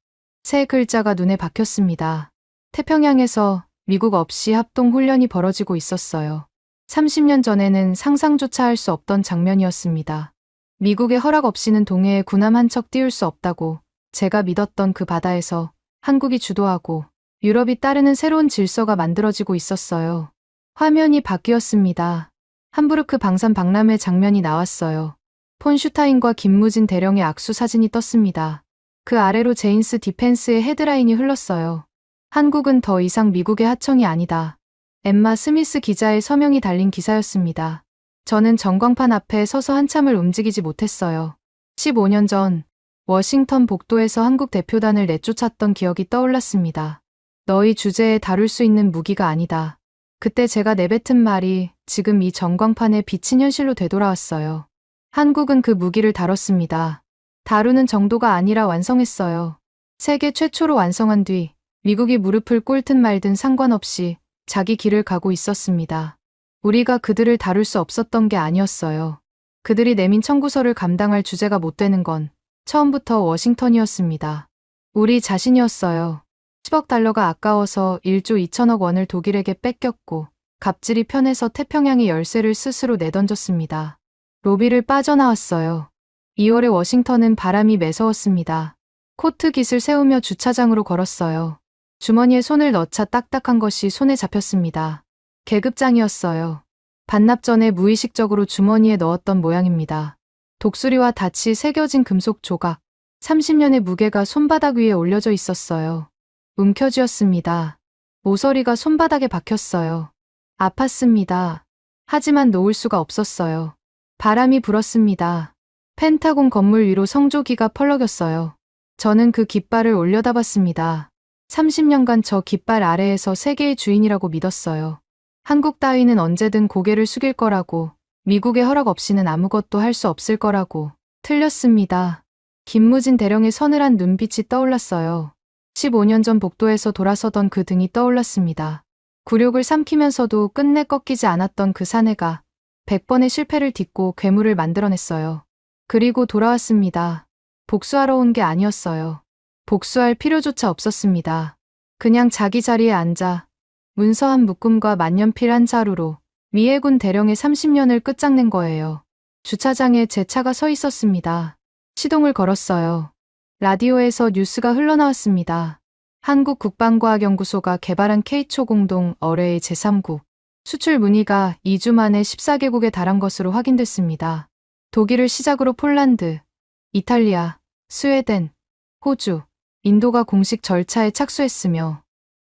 세 글자가 눈에 박혔습니다. 태평양에서 미국 없이 합동 훈련이 벌어지고 있었어요. 30년 전에는 상상조차 할 수 없던 장면이었습니다. 미국의 허락 없이는 동해에 군함 한 척 띄울 수 없다고 제가 믿었던 그 바다에서 한국이 주도하고 유럽이 따르는 새로운 질서가 만들어지고 있었어요. 화면이 바뀌었습니다. 함부르크 방산 박람회 장면이 나왔어요. 폰 슈타인과 김무진 대령의 악수 사진이 떴습니다. 그 아래로 제인스 디펜스의 헤드라인이 흘렀어요. 한국은 더 이상 미국의 하청이 아니다. 엠마 스미스 기자의 서명이 달린 기사였습니다. 저는 전광판 앞에 서서 한참을 움직이지 못했어요. 15년 전 워싱턴 복도에서 한국 대표단을 내쫓았던 기억이 떠올랐습니다. 너희 주제에 다룰 수 있는 무기가 아니다. 그때 제가 내뱉은 말이 지금 이 전광판에 비친 현실로 되돌아왔어요. 한국은 그 무기를 다뤘습니다. 다루는 정도가 아니라 완성했어요. 세계 최초로 완성한 뒤 미국이 무릎을 꿇든 말든 상관없이 자기 길을 가고 있었습니다. 우리가 그들을 다룰 수 없었던 게 아니었어요. 그들이 내민 청구서를 감당할 주제가 못 되는 건 처음부터 워싱턴이었습니다. 우리 자신이었어요. 10억 달러가 아까워서 1조 2천억 원을 독일에게 뺏겼고 갑질이 편해서 태평양의 열쇠를 스스로 내던졌습니다. 로비를 빠져나왔어요. 2월에 워싱턴은 바람이 매서웠습니다. 코트 깃을 세우며 주차장으로 걸었어요. 주머니에 손을 넣자 딱딱한 것이 손에 잡혔습니다. 계급장이었어요. 반납 전에 무의식적으로 주머니에 넣었던 모양입니다. 독수리와 닻이 새겨진 금속 조각. 30년의 무게가 손바닥 위에 올려져 있었어요. 움켜쥐었습니다. 모서리가 손바닥에 박혔어요. 아팠습니다. 하지만 놓을 수가 없었어요. 바람이 불었습니다. 펜타곤 건물 위로 성조기가 펄럭였어요. 저는 그 깃발을 올려다봤습니다. 30년간 저 깃발 아래에서 세계의 주인이라고 믿었어요. 한국 따위는 언제든 고개를 숙일 거라고, 미국의 허락 없이는 아무것도 할 수 없을 거라고. 틀렸습니다. 김무진 대령의 서늘한 눈빛이 떠올랐어요. 15년 전 복도에서 돌아서던 그 등이 떠올랐습니다. 굴욕을 삼키면서도 끝내 꺾이지 않았던 그 사내가 100번의 실패를 딛고 괴물을 만들어냈어요. 그리고 돌아왔습니다. 복수하러 온 게 아니었어요. 복수할 필요조차 없었습니다. 그냥 자기 자리에 앉아 문서 한 묶음과 만년필 한 자루로 미 해군 대령의 30년을 끝장낸 거예요. 주차장에 제 차가 서 있었습니다. 시동을 걸었어요. 라디오에서 뉴스가 흘러나왔습니다. 한국 국방과학연구소가 개발한 K초 공동 어뢰의 제3국 수출 문의가 2주 만에 14개국에 달한 것으로 확인됐습니다. 독일을 시작으로 폴란드, 이탈리아, 스웨덴, 호주, 인도가 공식 절차에 착수했으며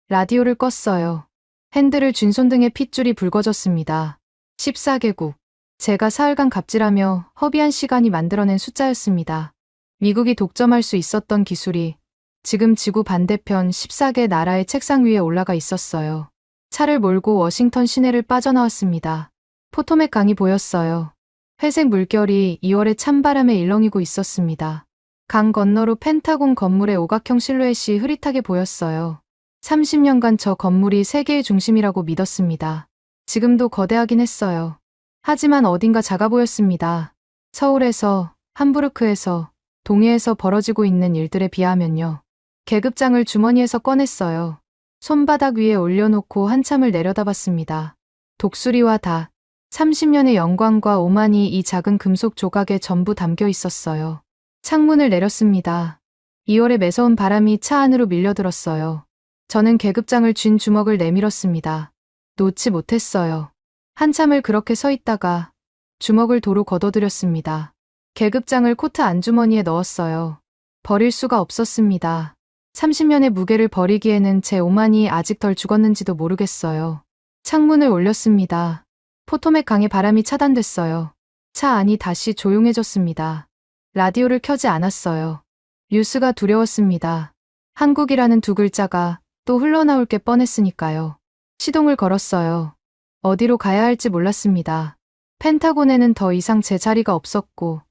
라디오를 껐어요. 핸들을 쥔 손등에 핏줄이 붉어졌습니다. 14개국. 제가 사흘간 갑질하며 허비한 시간이 만들어낸 숫자였습니다. 미국이 독점할 수 있었던 기술이 지금 지구 반대편 14개 나라의 책상 위에 올라가 있었어요. 차를 몰고 워싱턴 시내를 빠져나왔습니다. 포토맥 강이 보였어요. 회색 물결이 2월의 찬바람에 일렁이고 있었습니다. 강 건너로 펜타곤 건물의 오각형 실루엣이 흐릿하게 보였어요. 30년간 저 건물이 세계의 중심이라고 믿었습니다. 지금도 거대하긴 했어요. 하지만 어딘가 작아 보였습니다. 서울에서, 함부르크에서, 동해에서 벌어지고 있는 일들에 비하면요. 계급장을 주머니에서 꺼냈어요. 손바닥 위에 올려놓고 한참을 내려다봤습니다. 독수리와 다 30년의 영광과 오만이 이 작은 금속 조각에 전부 담겨 있었어요. 창문을 내렸습니다. 2월의 매서운 바람이 차 안으로 밀려들었어요. 저는 계급장을 쥔 주먹을 내밀었습니다. 놓지 못했어요. 한참을 그렇게 서 있다가 주먹을 도로 걷어들였습니다. 계급장을 코트 안주머니에 넣었어요. 버릴 수가 없었습니다. 30년의 무게를 버리기에는 제 오만이 아직 덜 죽었는지도 모르겠어요. 창문을 올렸습니다. 포토맥 강의 바람이 차단됐어요. 차 안이 다시 조용해졌습니다. 라디오를 켜지 않았어요. 뉴스가 두려웠습니다. 한국이라는 두 글자가 또 흘러나올 게 뻔했으니까요. 시동을 걸었어요. 어디로 가야 할지 몰랐습니다. 펜타곤에는 더 이상 제 자리가 없었고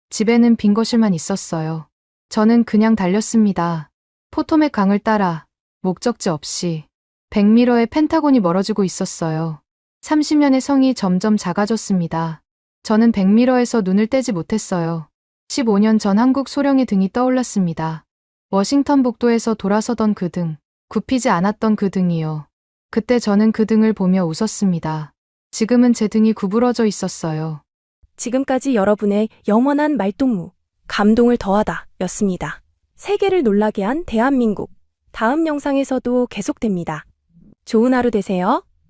집에는 빈 거실만 있었어요. 저는 그냥 달렸습니다. 포토맥 강을 따라 목적지 없이 백미러의 펜타곤이 멀어지고 있었어요. 30년의 성이 점점 작아졌습니다. 저는 백미러에서 눈을 떼지 못했어요. 15년 전 한국 소령의 등이 떠올랐습니다. 워싱턴 복도에서 돌아서던 그 등, 굽히지 않았던 그 등이요. 그때 저는 그 등을 보며 웃었습니다. 지금은 제 등이 구부러져 있었어요. 지금까지 여러분의 영원한 말동무, 감동을 더하다 였습니다. 세계를 놀라게 한 대한민국. 다음 영상에서도 계속됩니다. 좋은 하루 되세요.